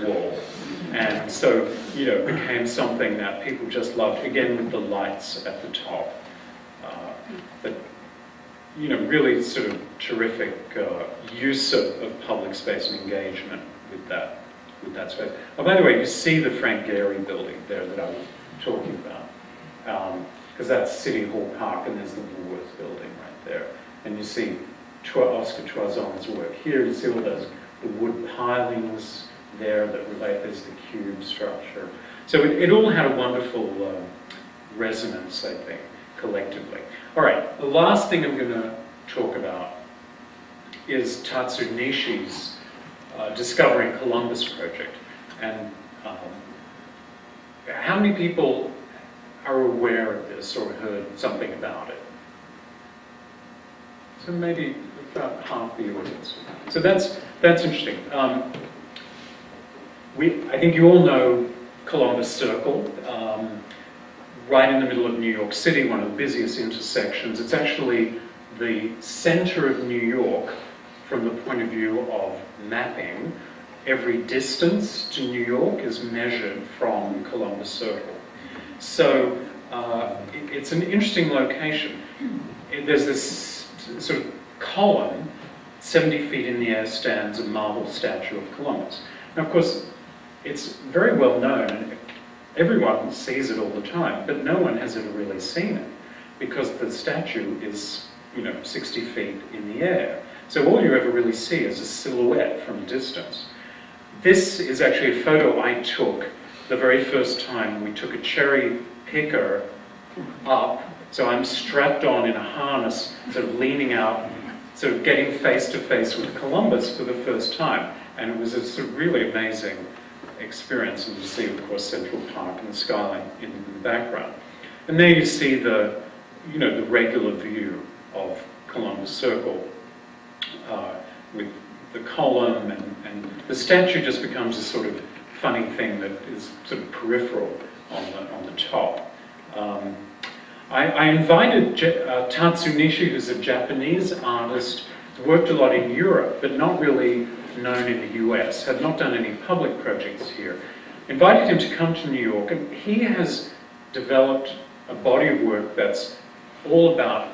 wall. And so, you know, it became something that people just loved, again with the lights at the top. But, you know, really sort of terrific use of public space and engagement with that space. Oh, by the way, you see the Frank Gehry building there that I was talking about, because that's City Hall Park, and there's the Woolworths building right there. And you see Oscar Toison's work here. You see all those the wood pilings there that relate. There's the cube structure. So it all had a wonderful resonance, I think, collectively. All right, the last thing I'm going to talk about is Tatzu Nishi's Discovering Columbus project. And how many people are aware of this or heard something about it? So maybe about half the audience. So that's interesting. I think you all know Columbus Circle, right in the middle of New York City, one of the busiest intersections. It's actually the center of New York from the point of view of mapping. Every distance to New York is measured from Columbus Circle. So it's an interesting location. There's this sort of column, 70 feet in the air stands a marble statue of Columbus. Now, of course, it's very well known, and everyone sees it all the time, but no one has ever really seen it, because the statue is, 60 feet in the air. So all you ever really see is a silhouette from a distance. This is actually a photo I took the very first time we took a cherry picker up. So I'm strapped on in a harness, sort of leaning out, sort of getting face to face with Columbus for the first time. And it was a sort of really amazing experience. And you see, of course, Central Park and the skyline in the background. And there you see the, the regular view of Columbus Circle with the column, and the statue just becomes a sort of funny thing that is sort of peripheral on the top. I invited Tatzu Nishi, who's a Japanese artist, worked a lot in Europe, but not really known in the US, had not done any public projects here. Invited him to come to New York, and he has developed a body of work that's all about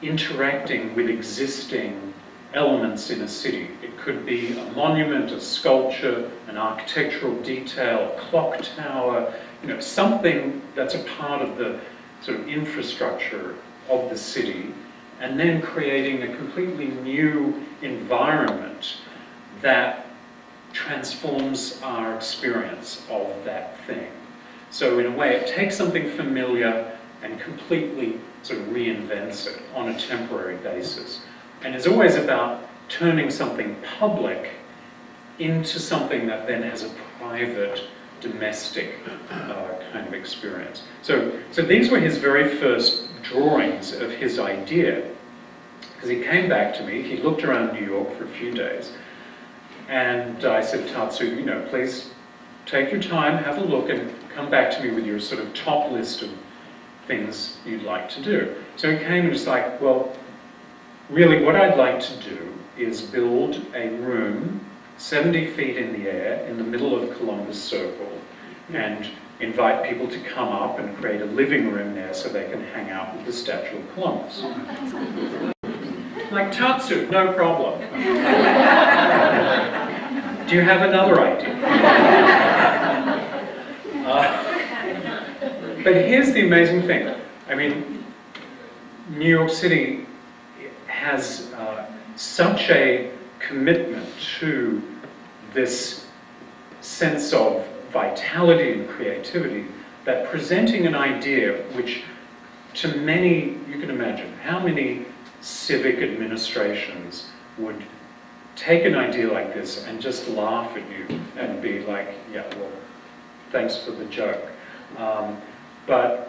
interacting with existing elements in a city. It could be a monument, a sculpture, an architectural detail, a clock tower, something that's a part of the sort of infrastructure of the city, and then creating a completely new environment that transforms our experience of that thing. So in a way, it takes something familiar and completely sort of reinvents it on a temporary basis. And it's always about turning something public into something that then has a private, domestic kind of experience. So these were his very first drawings of his idea, because he came back to me, he looked around New York for a few days, and I said, Tatsu, please take your time, have a look, and come back to me with your sort of top list of things you'd like to do. So he came and was like, well, really what I'd like to do is build a room 70 feet in the air in the middle of Columbus Circle and invite people to come up and create a living room there so they can hang out with the statue of Columbus. Like, Tatsu, no problem. Do you have another idea? But here's the amazing thing. I mean, New York City has such a commitment to this sense of vitality and creativity that presenting an idea which to many, you can imagine, how many civic administrations would take an idea like this and just laugh at you and be like, yeah, well, thanks for the joke. But,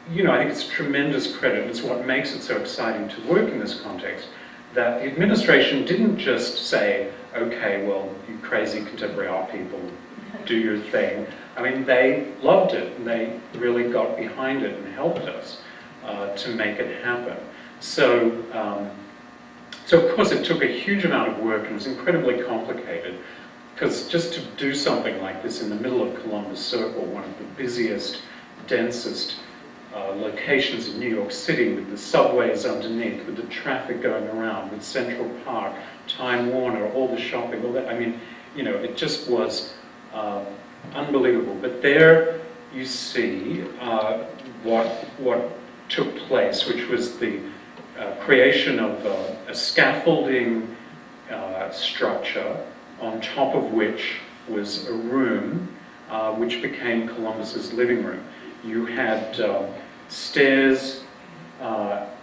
I think it's tremendous credit. It's what makes it so exciting to work in this context, that the administration didn't just say, okay, well, you crazy contemporary art people, do your thing. I mean, they loved it, and they really got behind it and helped us to make it happen. So of course, it took a huge amount of work, and it was incredibly complicated, because just to do something like this in the middle of Columbus Circle, one of the busiest, densest locations in New York City, with the subways underneath, with the traffic going around, with Central Park, Time Warner, all the shopping, all that. I mean, you know, it just was unbelievable. But there you see what took place, which was the creation of a scaffolding structure on top of which was a room which became Columbus's living room. You had stairs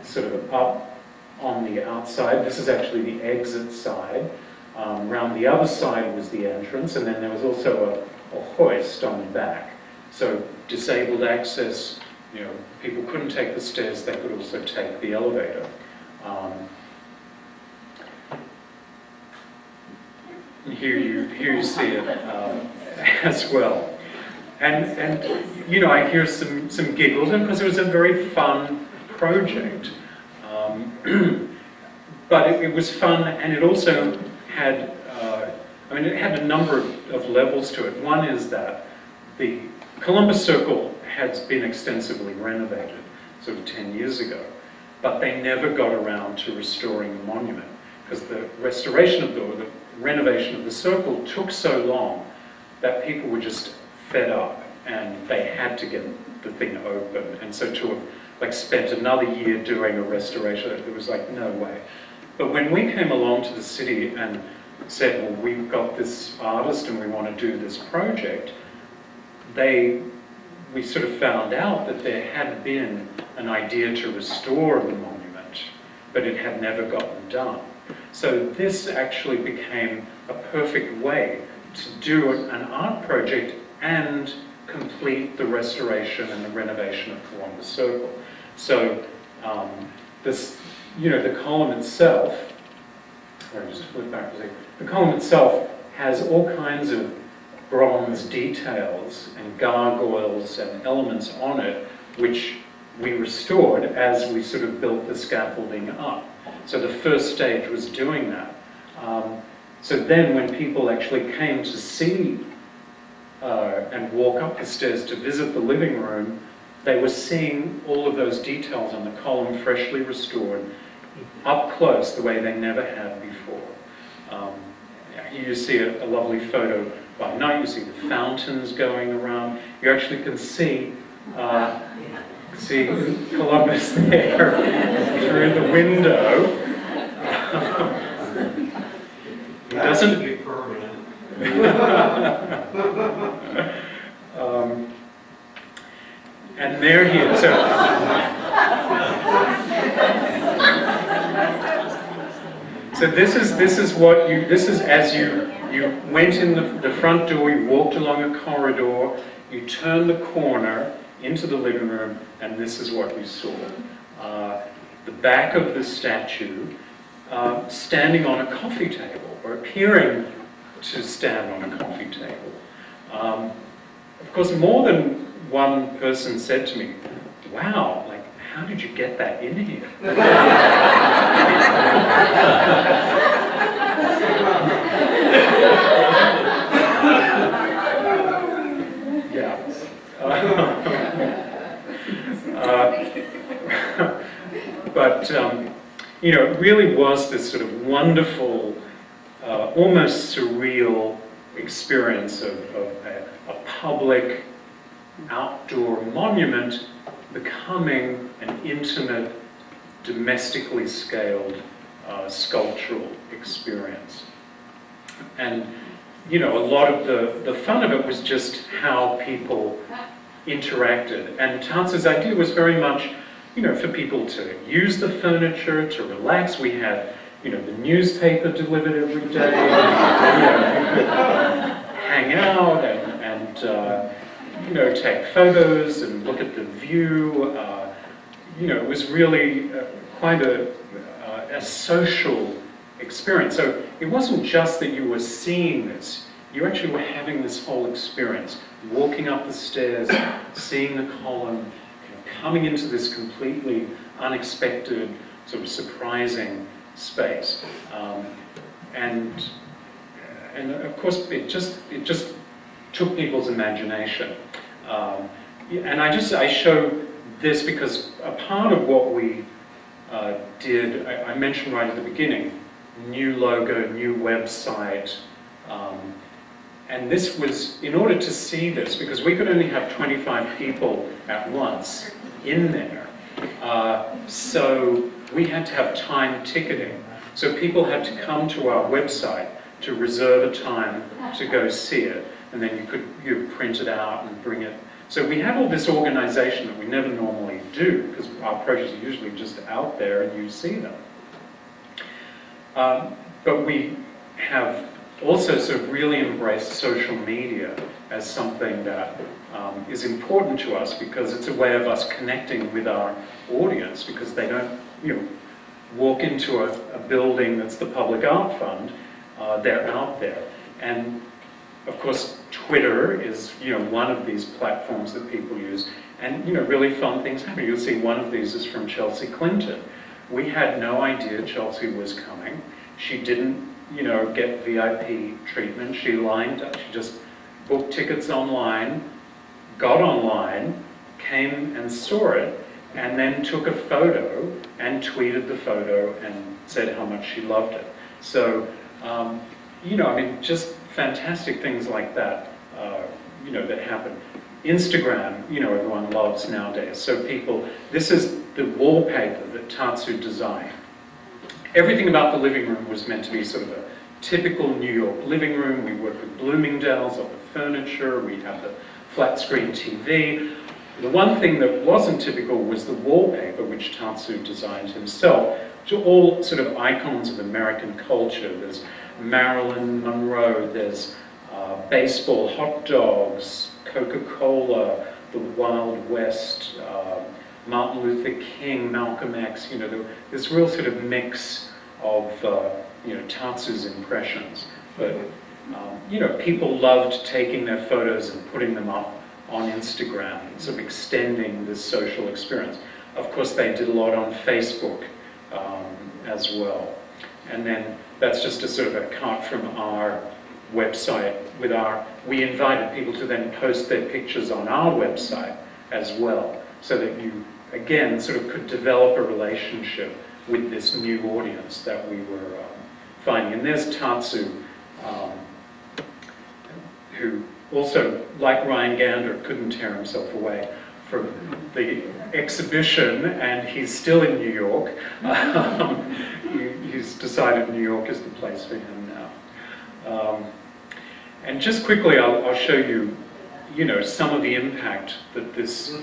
sort of up on the outside. This is actually the exit side. Around the other side was the entrance, and then there was also a hoist on the back. So disabled access, you know, people couldn't take the stairs, they could also take the elevator. Here you see it as well. And you know, I hear some giggles, and because it was a very fun project. But it was fun, and it also had, I mean, it had a number of levels to it. One is that the Columbus Circle has been extensively renovated, sort of 10 years ago, but they never got around to restoring the monument, because the restoration of the renovation of the circle took so long that people were just fed up, and they had to get the thing open. And so to have like spent another year doing a restoration, it was like, no way. But when we came along to the city and said, well, we've got this artist and we want to do this project, we sort of found out that there had been an idea to restore the monument, but it had never gotten done. So this actually became a perfect way to do an art project and complete the restoration and the renovation of Columbus Circle. So this, you know, the column itself, sorry, just flip back for a second. The column itself has all kinds of bronze details and gargoyles and elements on it, which we restored as we sort of built the scaffolding up. So the first stage was doing that. So then when people actually came to see and walk up the stairs to visit the living room, they were seeing all of those details on the column freshly restored, up close, the way they never had before. Here you see a lovely photo by night. You see the fountains going around. You actually can see Columbus there through the window. He doesn't. Be permanent. And there he is. So this is as you went in the front door, you walked along a corridor, you turned the corner into the living room, and this is what we saw. The back of the statue standing on a coffee table, or appearing to stand on a coffee table. Of course, more than one person said to me, wow, like, how did you get that in here? Yeah. But, you know, it really was this sort of wonderful, almost surreal experience of a public outdoor monument becoming an intimate, domestically scaled sculptural experience. And, you know, a lot of the fun of it was just how people interacted. And Tatsu's idea was very much, you know, for people to use the furniture, to relax. We had, you know, the newspaper delivered every day. You know, you could hang out and you know, take photos and look at the view. You know, it was really quite a social experience. So it wasn't just that you were seeing this, you actually were having this whole experience, walking up the stairs, seeing the column, you know, coming into this completely unexpected, sort of surprising space. And of course, it just took people's imagination. And I show this because a part of what we did, I mentioned right at the beginning, new logo, new website, And this was, in order to see this, because we could only have 25 people at once in there, so we had to have time ticketing. So people had to come to our website to reserve a time to go see it, and then you print it out and bring it. So we have all this organization that we never normally do, because our projects are usually just out there and you see them. But we have also sort of really embraced social media as something that is important to us, because it's a way of us connecting with our audience, because they don't, walk into a building that's the Public Art Fund. They're out there. And of course, Twitter is, one of these platforms that people use, and, really fun things happen. You'll see one of these is from Chelsea Clinton. We had no idea Chelsea was coming. She didn't, get VIP treatment. She lined up. She just booked tickets online, got online, came and saw it, and then took a photo and tweeted the photo and said how much she loved it. So, just fantastic things like that, that happen. Instagram, everyone loves nowadays. So this is the wallpaper that Tatzu designed. Everything about the living room was meant to be sort of a typical New York living room. We worked with Bloomingdale's on the furniture. We had the flat screen TV. The one thing that wasn't typical was the wallpaper, which Tatzu designed himself, which are all sort of icons of American culture. There's Marilyn Monroe, there's baseball, hot dogs, Coca-Cola, the Wild West, Martin Luther King, Malcolm X, this real sort of mix of, Tatsu's impressions. But, people loved taking their photos and putting them up on Instagram, sort of extending this social experience. Of course, they did a lot on Facebook as well. And then that's just a sort of a cut from our website we invited people to then post their pictures on our website as well, so that you, again, sort of could develop a relationship with this new audience that we were finding. And there's Tatzu, who also, like Ryan Gander, couldn't tear himself away from the exhibition, and he's still in New York. He's decided New York is the place for him now. And just quickly, I'll show you, some of the impact that this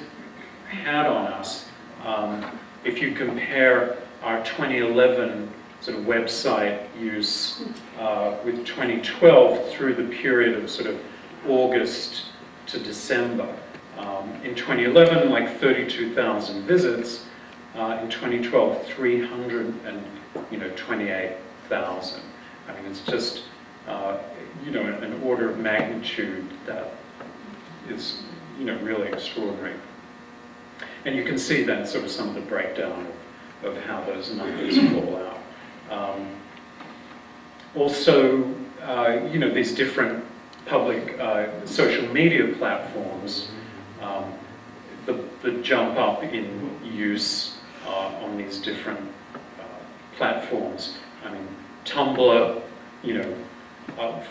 had on us. If you compare our 2011 sort of website use with 2012 through the period of sort of August to December. In 2011, like 32,000 visits. In 2012, 328,000. I mean, it's just, an order of magnitude that is, really extraordinary. And you can see then sort of some of the breakdown of how those numbers fall out. Also, these different public social media platforms, the jump up in use on these different platforms. I mean, Tumblr,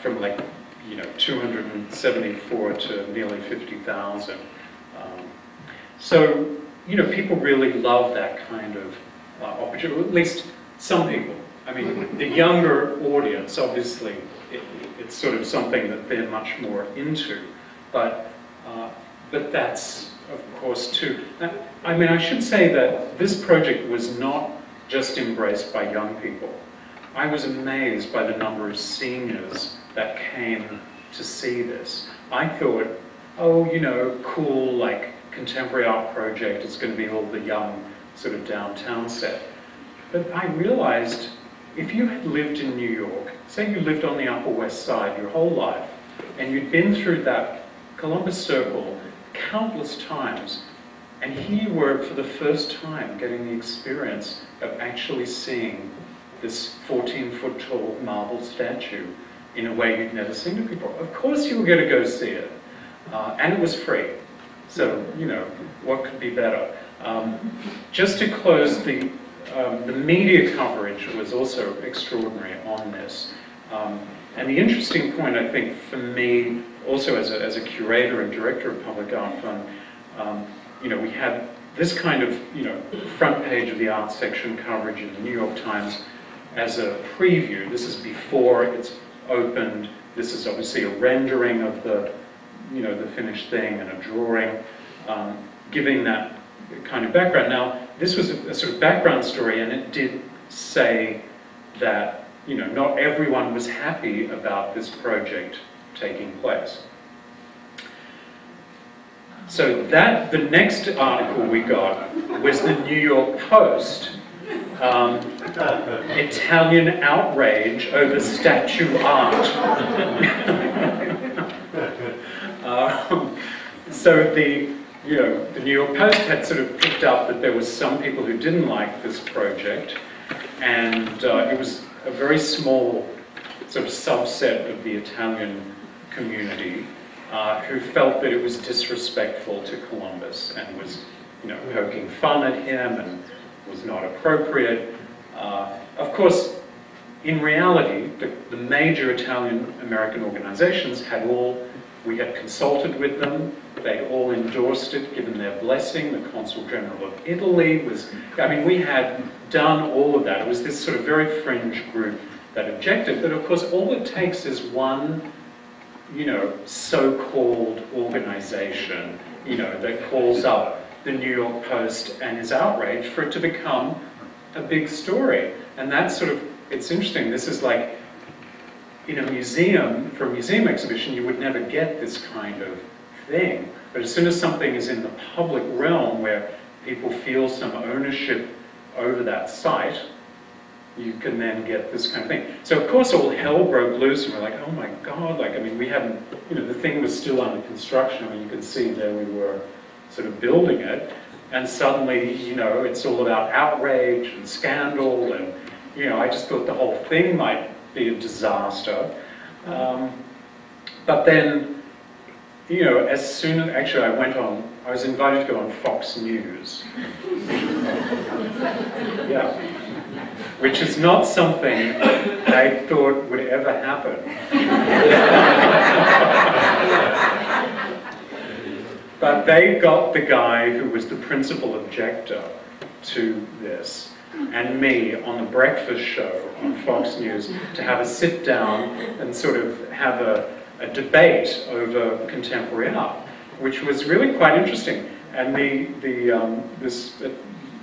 from 274 to nearly 50,000. So, people really love that kind of opportunity, at least some people. I mean, the younger audience, obviously, it's sort of something that they're much more into, but that's, of course, too. I mean, I should say that this project was not just embraced by young people. I was amazed by the number of seniors that came to see this. I thought, cool, like contemporary art project, it's going to be all the young sort of downtown set. But I realized, if you had lived in New York, say you lived on the Upper West Side your whole life, and you'd been through that Columbus Circle countless times, and here you were for the first time getting the experience of actually seeing this 14-foot tall marble statue in a way you'd never seen it before. Of course you were going to go see it. And it was free. So, what could be better? Just to close, the media coverage was also extraordinary on this. And the interesting point, I think, for me, also as a curator and director of Public Art Fund, we had this kind of, front page of the art section coverage in the New York Times as a preview. This is before it's opened. This is obviously a rendering of the, the finished thing and a drawing, giving that kind of background. Now, this was a sort of background story, and it did say that, not everyone was happy about this project taking place. So the next article we got was the New York Post. Italian outrage over statue art. So the New York Post had sort of picked up that there was some people who didn't like this project, and it was a very small sort of subset of the Italian community who felt that it was disrespectful to Columbus and was, poking fun at him and was not appropriate. Of course, in reality, the major Italian-American organizations we had consulted with them, they all endorsed it, given their blessing. The Consul General of Italy we had done all of that. It was this sort of very fringe group that objected, but of course all it takes is one, so-called organization, that calls up the New York Post and is outraged for it to become a big story. And that's sort of, it's interesting, this is like, in a museum, for a museum exhibition, you would never get this kind of thing. But as soon as something is in the public realm where people feel some ownership over that site, you can then get this kind of thing. So of course all hell broke loose, and we're like, oh my God, we hadn't, the thing was still under construction, and you could see there we were sort of building it, and suddenly, it's all about outrage and scandal, and, I just thought the whole thing might be a disaster. But then, as soon as, actually I was invited to go on Fox News. Yeah. Which is not something I thought would ever happen. But they got the guy who was the principal objector to this, and me on the breakfast show on Fox News, to have a sit down and sort of have a debate over contemporary art, which was really quite interesting. And this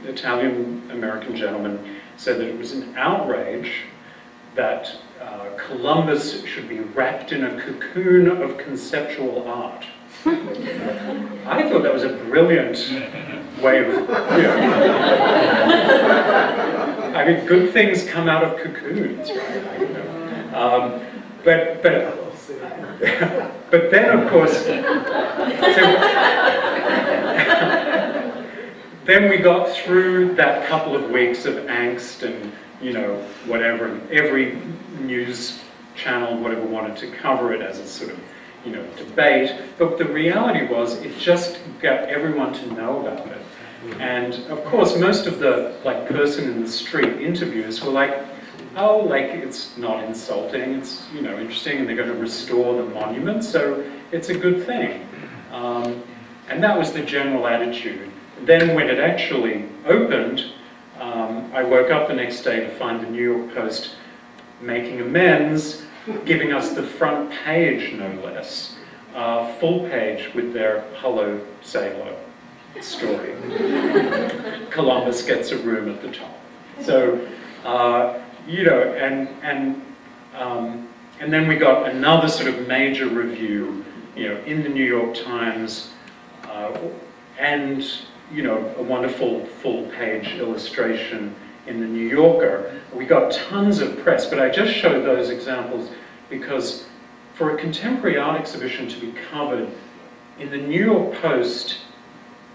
Italian-American gentleman said that it was an outrage that Columbus should be wrapped in a cocoon of conceptual art. I thought that was a brilliant way of, good things come out of cocoons, right? But then, of course, then we got through that couple of weeks of angst and, whatever, and every news channel, whatever, wanted to cover it as a sort of, debate. But the reality was, it just got everyone to know about it. And of course, most of the person in the street interviews were like, oh, it's not insulting, it's, interesting, and they're going to restore the monument, so it's a good thing. And that was the general attitude. Then when it actually opened, I woke up the next day to find the New York Post making amends, giving us the front page, no less, full page with their Hello Sailor story. Columbus gets a room at the top. So, and then we got another sort of major review, in the New York Times, and a wonderful full-page illustration in the New Yorker. We got tons of press, but I just showed those examples because for a contemporary art exhibition to be covered in the New York Post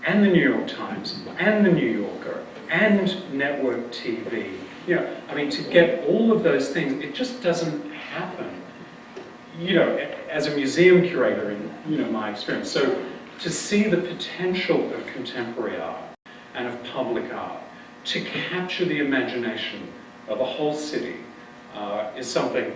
and the New York Times and the New Yorker and network TV, to get all of those things, it just doesn't happen, as a museum curator in, my experience. So to see the potential of contemporary art and of public art to capture the imagination of a whole city is something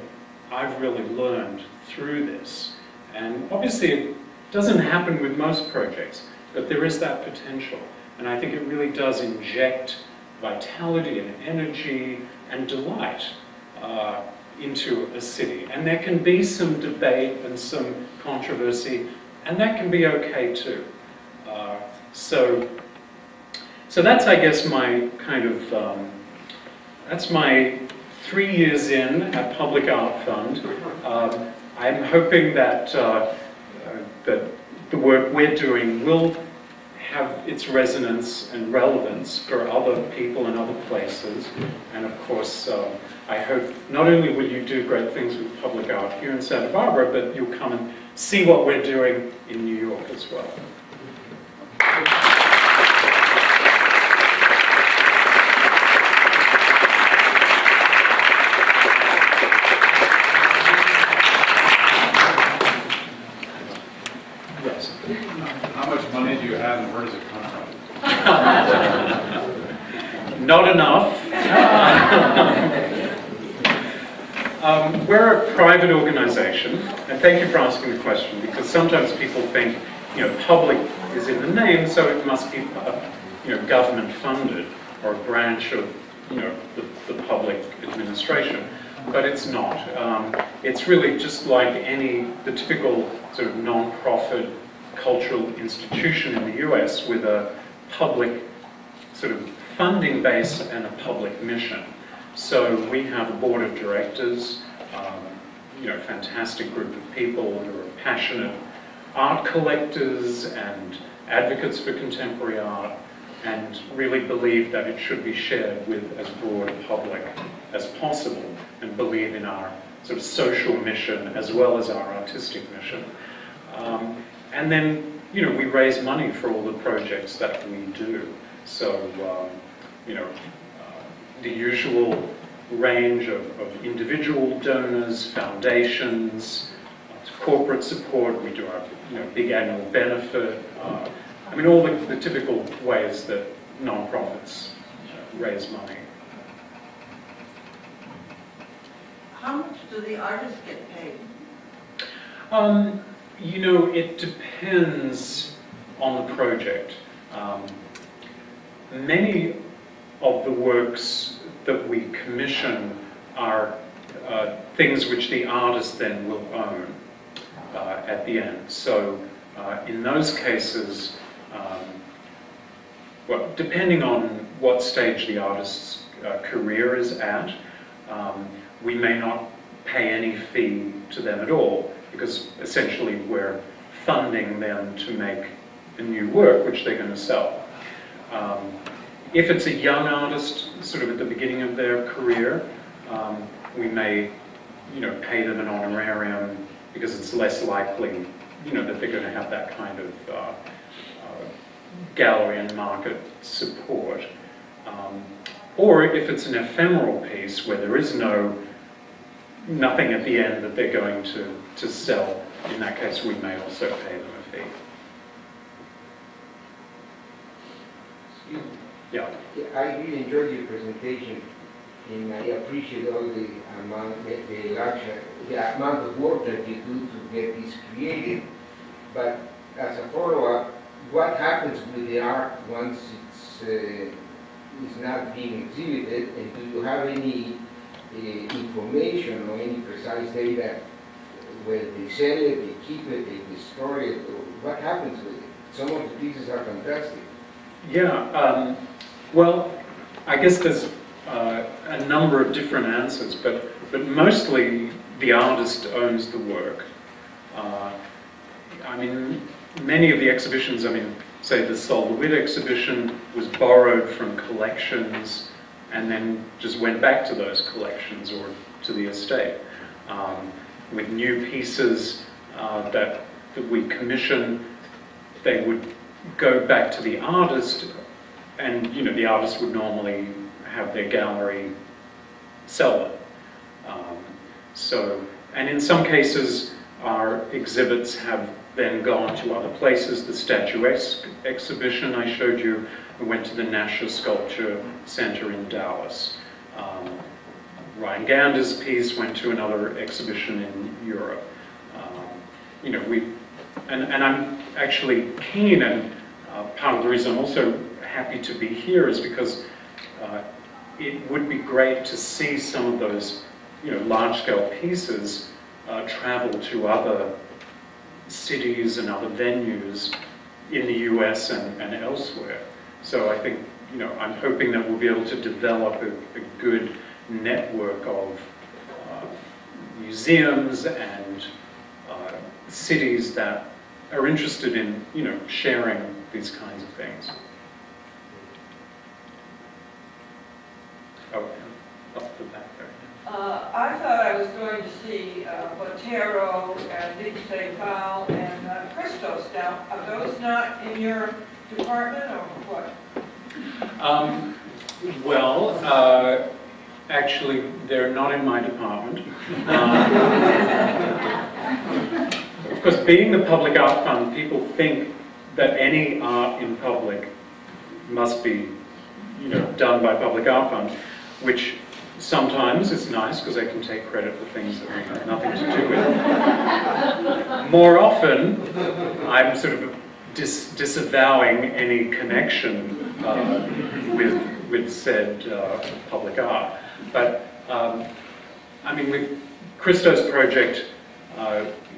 I've really learned through this. And obviously it doesn't happen with most projects, but there is that potential. And I think it really does inject vitality and energy and delight into a city. And there can be some debate and some controversy, and that can be okay too. So that's, I guess, my kind of, that's my 3 years in at Public Art Fund. I'm hoping that, that the work we're doing will have its resonance and relevance for other people and other places. And of course, I hope not only will you do great things with public art here in Santa Barbara, but you'll come and see what we're doing in New York as well. Yes. How much money do you have and where does it come from? Not enough. We're a private organization, and thank you for asking the question, because sometimes people think, you know, public is in the name, so it must be, you know, government funded or a branch of, you know, the public administration, but it's not. It's really just like the typical sort of non-profit cultural institution in the US with a public sort of funding base and a public mission. So we have a board of directors, you know, fantastic group of people who are passionate art collectors and advocates for contemporary art, and really believe that it should be shared with as broad a public as possible, and believe in our sort of social mission as well as our artistic mission. And then, you know, we raise money for all the projects that we do. So, you know, the usual range of individual donors, foundations, corporate support. We do our, you know, big annual benefit. I mean, all the typical ways that nonprofits raise money. How much do the artists get paid? You know, it depends on the project. Many of the works that we commission are things which the artist then will own at the end. So in those cases, well, depending on what stage the artist's career is at, we may not pay any fee to them at all, because essentially we're funding them to make a new work which they're going to sell. If it's a young artist, sort of at the beginning of their career, we may, you know, pay them an honorarium because it's less likely, you know, that they're going to have that kind of gallery and market support. Or if it's an ephemeral piece where there is nothing at the end that they're going to sell, in that case we may also pay them a fee. Excuse me. Yeah. I really enjoyed your presentation, and I appreciate all the amount of work that you do to get this created. But as a follow-up, what happens with the art once it's not being exhibited, and do you have any information or any precise data where they sell it, they keep it, they destroy it, or what happens with it? Some of the pieces are fantastic. Yeah, well, I guess there's a number of different answers, but mostly the artist owns the work. I mean, many of the exhibitions, I mean, say the Sol LeWitt exhibition was borrowed from collections and then just went back to those collections or to the estate. With new pieces that we commission, they would go back to the artist, and, you know, the artist would normally have their gallery sell it. And in some cases, our exhibits have then gone to other places. The Statuesque exhibition I showed you, we went to the National Sculpture Center in Dallas. Ryan Gander's piece went to another exhibition in Europe. You know, and I'm actually keen, and part of the reason I'm also happy to be here is because it would be great to see some of those, you know, large-scale pieces travel to other cities and other venues in the US and elsewhere. So I think, you know, I'm hoping that we'll be able to develop a good network of museums and cities that are interested in, you know, sharing these kinds of things. Oh, up the back there. I thought I was going to see Botero and Big St. Paul and Christos. Now, are those not in your department or what? Well, actually, they're not in my department. Of course, being the Public Art Fund, people think that any art in public must be, you know, done by Public Art Fund, which sometimes is nice because they can take credit for things that we have nothing to do with. More often, I'm sort of disavowing any connection with said public art. But I mean, with Christo's project,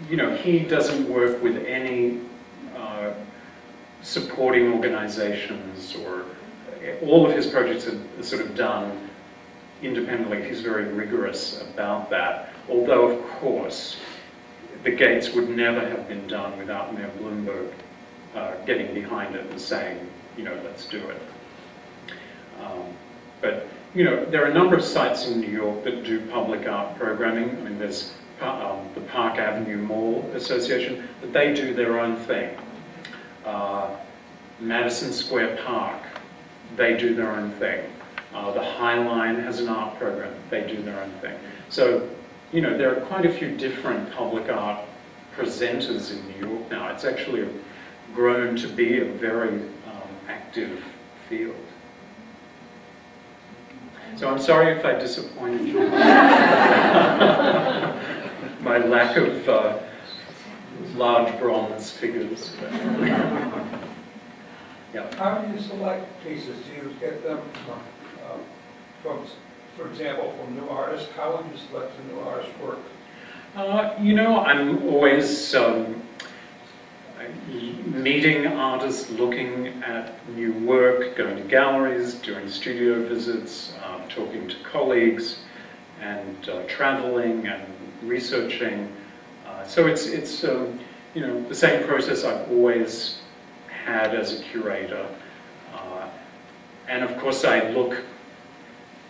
you know, he doesn't work with any supporting organizations, or all of his projects are sort of done independently. He's very rigorous about that. Although, of course, the gates would never have been done without Mayor Bloomberg getting behind it and saying, you know, let's do it. But, you know, there are a number of sites in New York that do public art programming. I mean, there's the Park Avenue Mall Association, but they do their own thing. Madison Square Park, they do their own thing. The High Line has an art program, they do their own thing. So, you know, there are quite a few different public art presenters in New York now. It's actually grown to be a very active field. So I'm sorry if I disappointed you. My lack of large bronze figures. Yeah. How do you select pieces? Do you get them from, for example, from new artists? How would you select a new artist's work? You know, I'm always meeting artists, looking at new work, going to galleries, doing studio visits, talking to colleagues, and traveling and researching. So it's you know, the same process I've always had as a curator. And of course, I look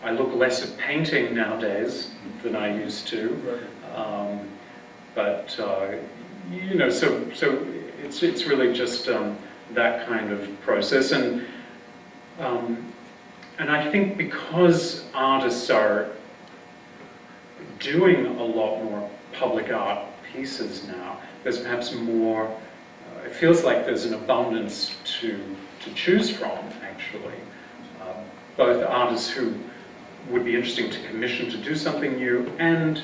less at painting nowadays than I used to. But you know, so it's really just that kind of process, and I think because artists are doing a lot more public art pieces now, there's perhaps more. It feels like there's an abundance to choose from, actually. Both artists who would be interesting to commission to do something new, and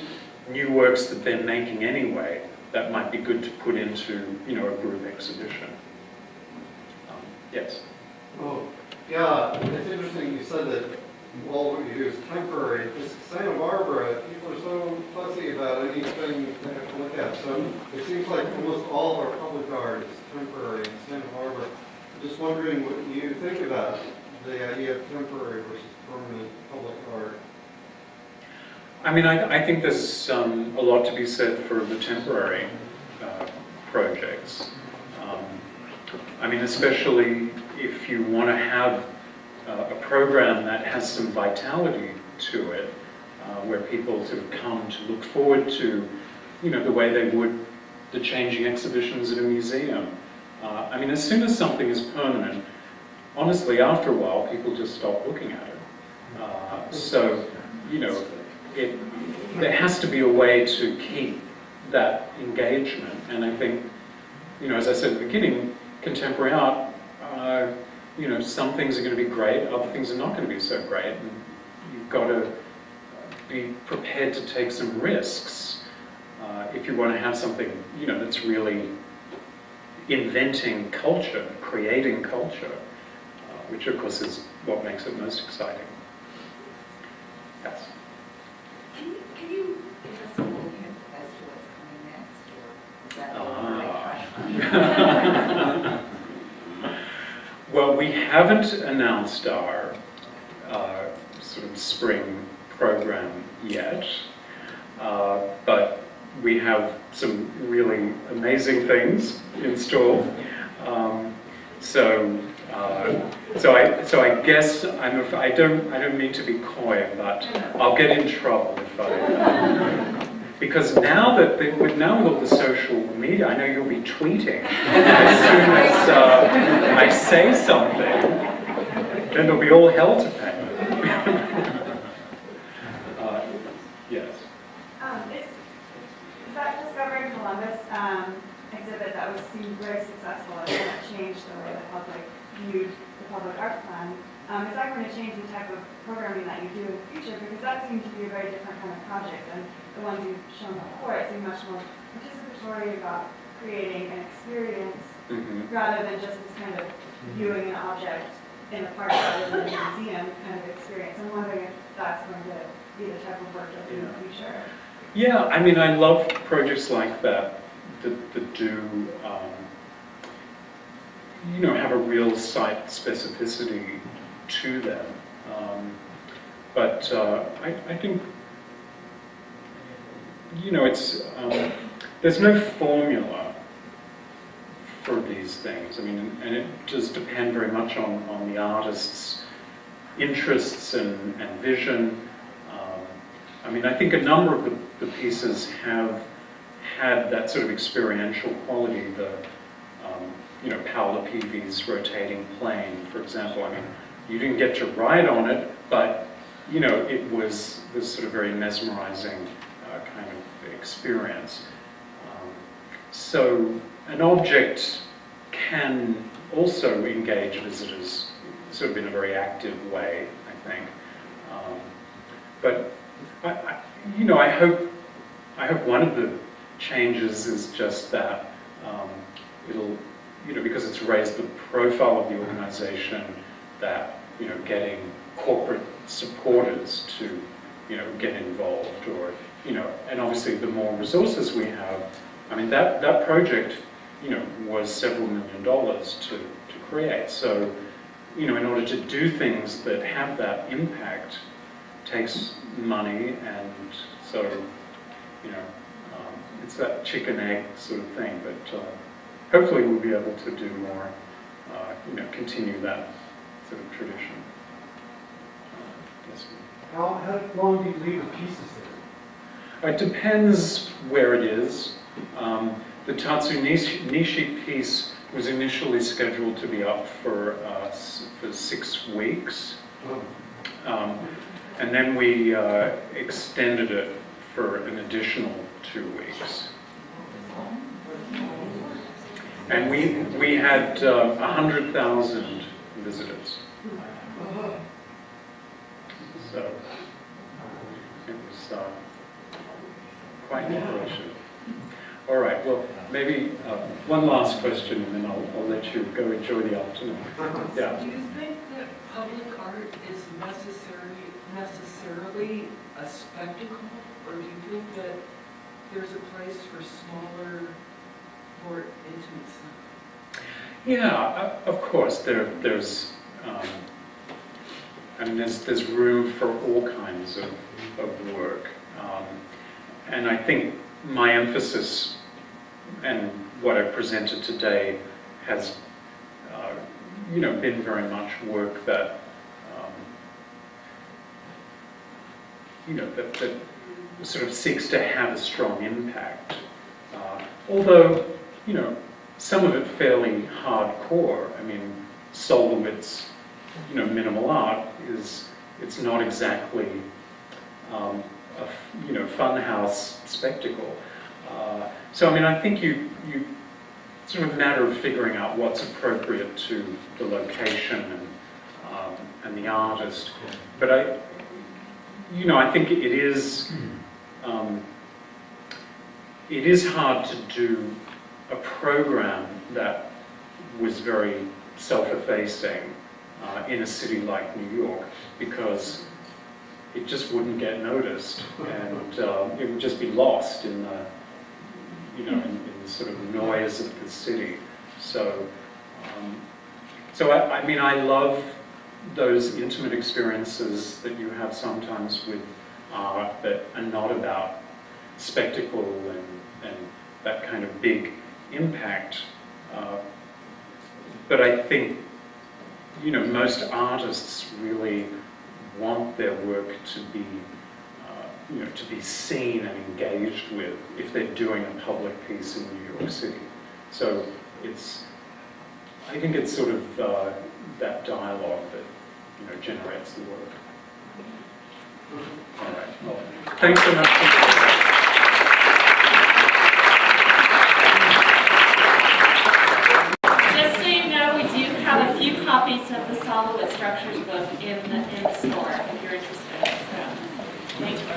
new works that they're making anyway that might be good to put into, you know, a group exhibition. Yes? Oh, yeah, it's interesting you said that all what you do is temporary. This Santa Barbara, people are so fussy about anything they have to look at. So it seems like almost all of our public art is temporary in Santa Barbara. I'm just wondering what you think about the idea of temporary versus permanent public art. I mean, I think there's a lot to be said for the temporary projects. I mean, especially if you want to have a program that has some vitality to it, where people sort of come to look forward to, you know, the way they would the changing exhibitions at a museum. I mean, as soon as something is permanent, honestly, after a while, people just stop looking at it. So, you know, there has to be a way to keep that engagement. And I think, you know, as I said at the beginning, contemporary art, you know, some things are going to be great, other things are not going to be so great. And you've got to be prepared to take some risks if you want to have something, you know, that's really inventing culture, creating culture, which of course is what makes it most exciting. Yes. Can you give us a little hint as to what's coming next, or is that the right question? Well, we haven't announced our sort of spring program yet, but we have some really amazing things in store. So I guess I don't mean to be coy, but I'll get in trouble if I because now with all the social media, I know you'll be tweeting as soon as I say something, then there'll be all hell to pay. Yes. Is that Discovering Columbus exhibit that was seemed very successful and that changed the way the public viewed the public art plan? Is that going to change the type of programming that you do in the future? Because that seemed to be a very different kind of project than the ones you've shown before. It seemed much more participatory about creating an experience rather than just this kind of viewing an object in the park rather than in a museum kind of experience. I'm wondering if that's going to be the type of work you'll do in the future. Yeah, I mean, I love projects like that that do, you know, have a real site specificity to them. But I think, you know, it's there's no formula for these things. I mean, and it does depend very much on the artist's interests and vision. I mean, I think a number of the pieces have had that sort of experiential quality. The, you know, Paola Pivi's rotating plane, for example. I mean, you didn't get to ride on it, but, you know, it was this sort of very mesmerizing kind of experience. So an object can also engage visitors sort of in a very active way, I think. But you know, I hope one of the changes is just that it'll, you know, because it's raised the profile of the organization, that, you know, getting corporate supporters to, you know, get involved, or, you know, and obviously the more resources we have, I mean, that project, you know, was several $1 million to create. So, you know, in order to do things that have that impact takes money, and so, you know, it's that chicken-egg sort of thing, but hopefully we'll be able to do more, you know, continue that sort of tradition. Yes. How long do you leave the pieces there? It depends where it is. The Tatzu Nishi piece was initially scheduled to be up for 6 weeks. And then we extended it for an additional 2 weeks. And we had 100,000 visitors. So it was quite an operation. All right, well, maybe one last question, and then I'll let you go enjoy the afternoon. Yeah. Do you think that public art is necessarily a spectacle, or do you think that there's a place for smaller, more intimate stuff? Yeah, of course. There's I mean, there's room for all kinds of work, and I think my emphasis and what I presented today has, you know, been very much work that, you know, that sort of seeks to have a strong impact. Although, you know, some of it fairly hardcore. I mean, Sol LeWitt's, you know, minimal art it's not exactly a, you know, funhouse spectacle. So I mean, I think you it's sort of a matter of figuring out what's appropriate to the location and the artist. But you know, I think it is hard to do a program that was very self-effacing in a city like New York, because it just wouldn't get noticed, and it would just be lost in the, you know, in the sort of noise of the city. So, I mean, I love those intimate experiences that you have sometimes with art that are not about spectacle and that kind of big impact. But I think, you know, most artists really want their work to be, you know, to be seen and engaged with if they're doing a public piece in New York City. So I think it's sort of that dialogue that, you know, generates the work. All right. Well, thanks so much. Just so you know, we do have a few copies of the Sol LeWitt Structures book in the store if you're interested. So, thanks for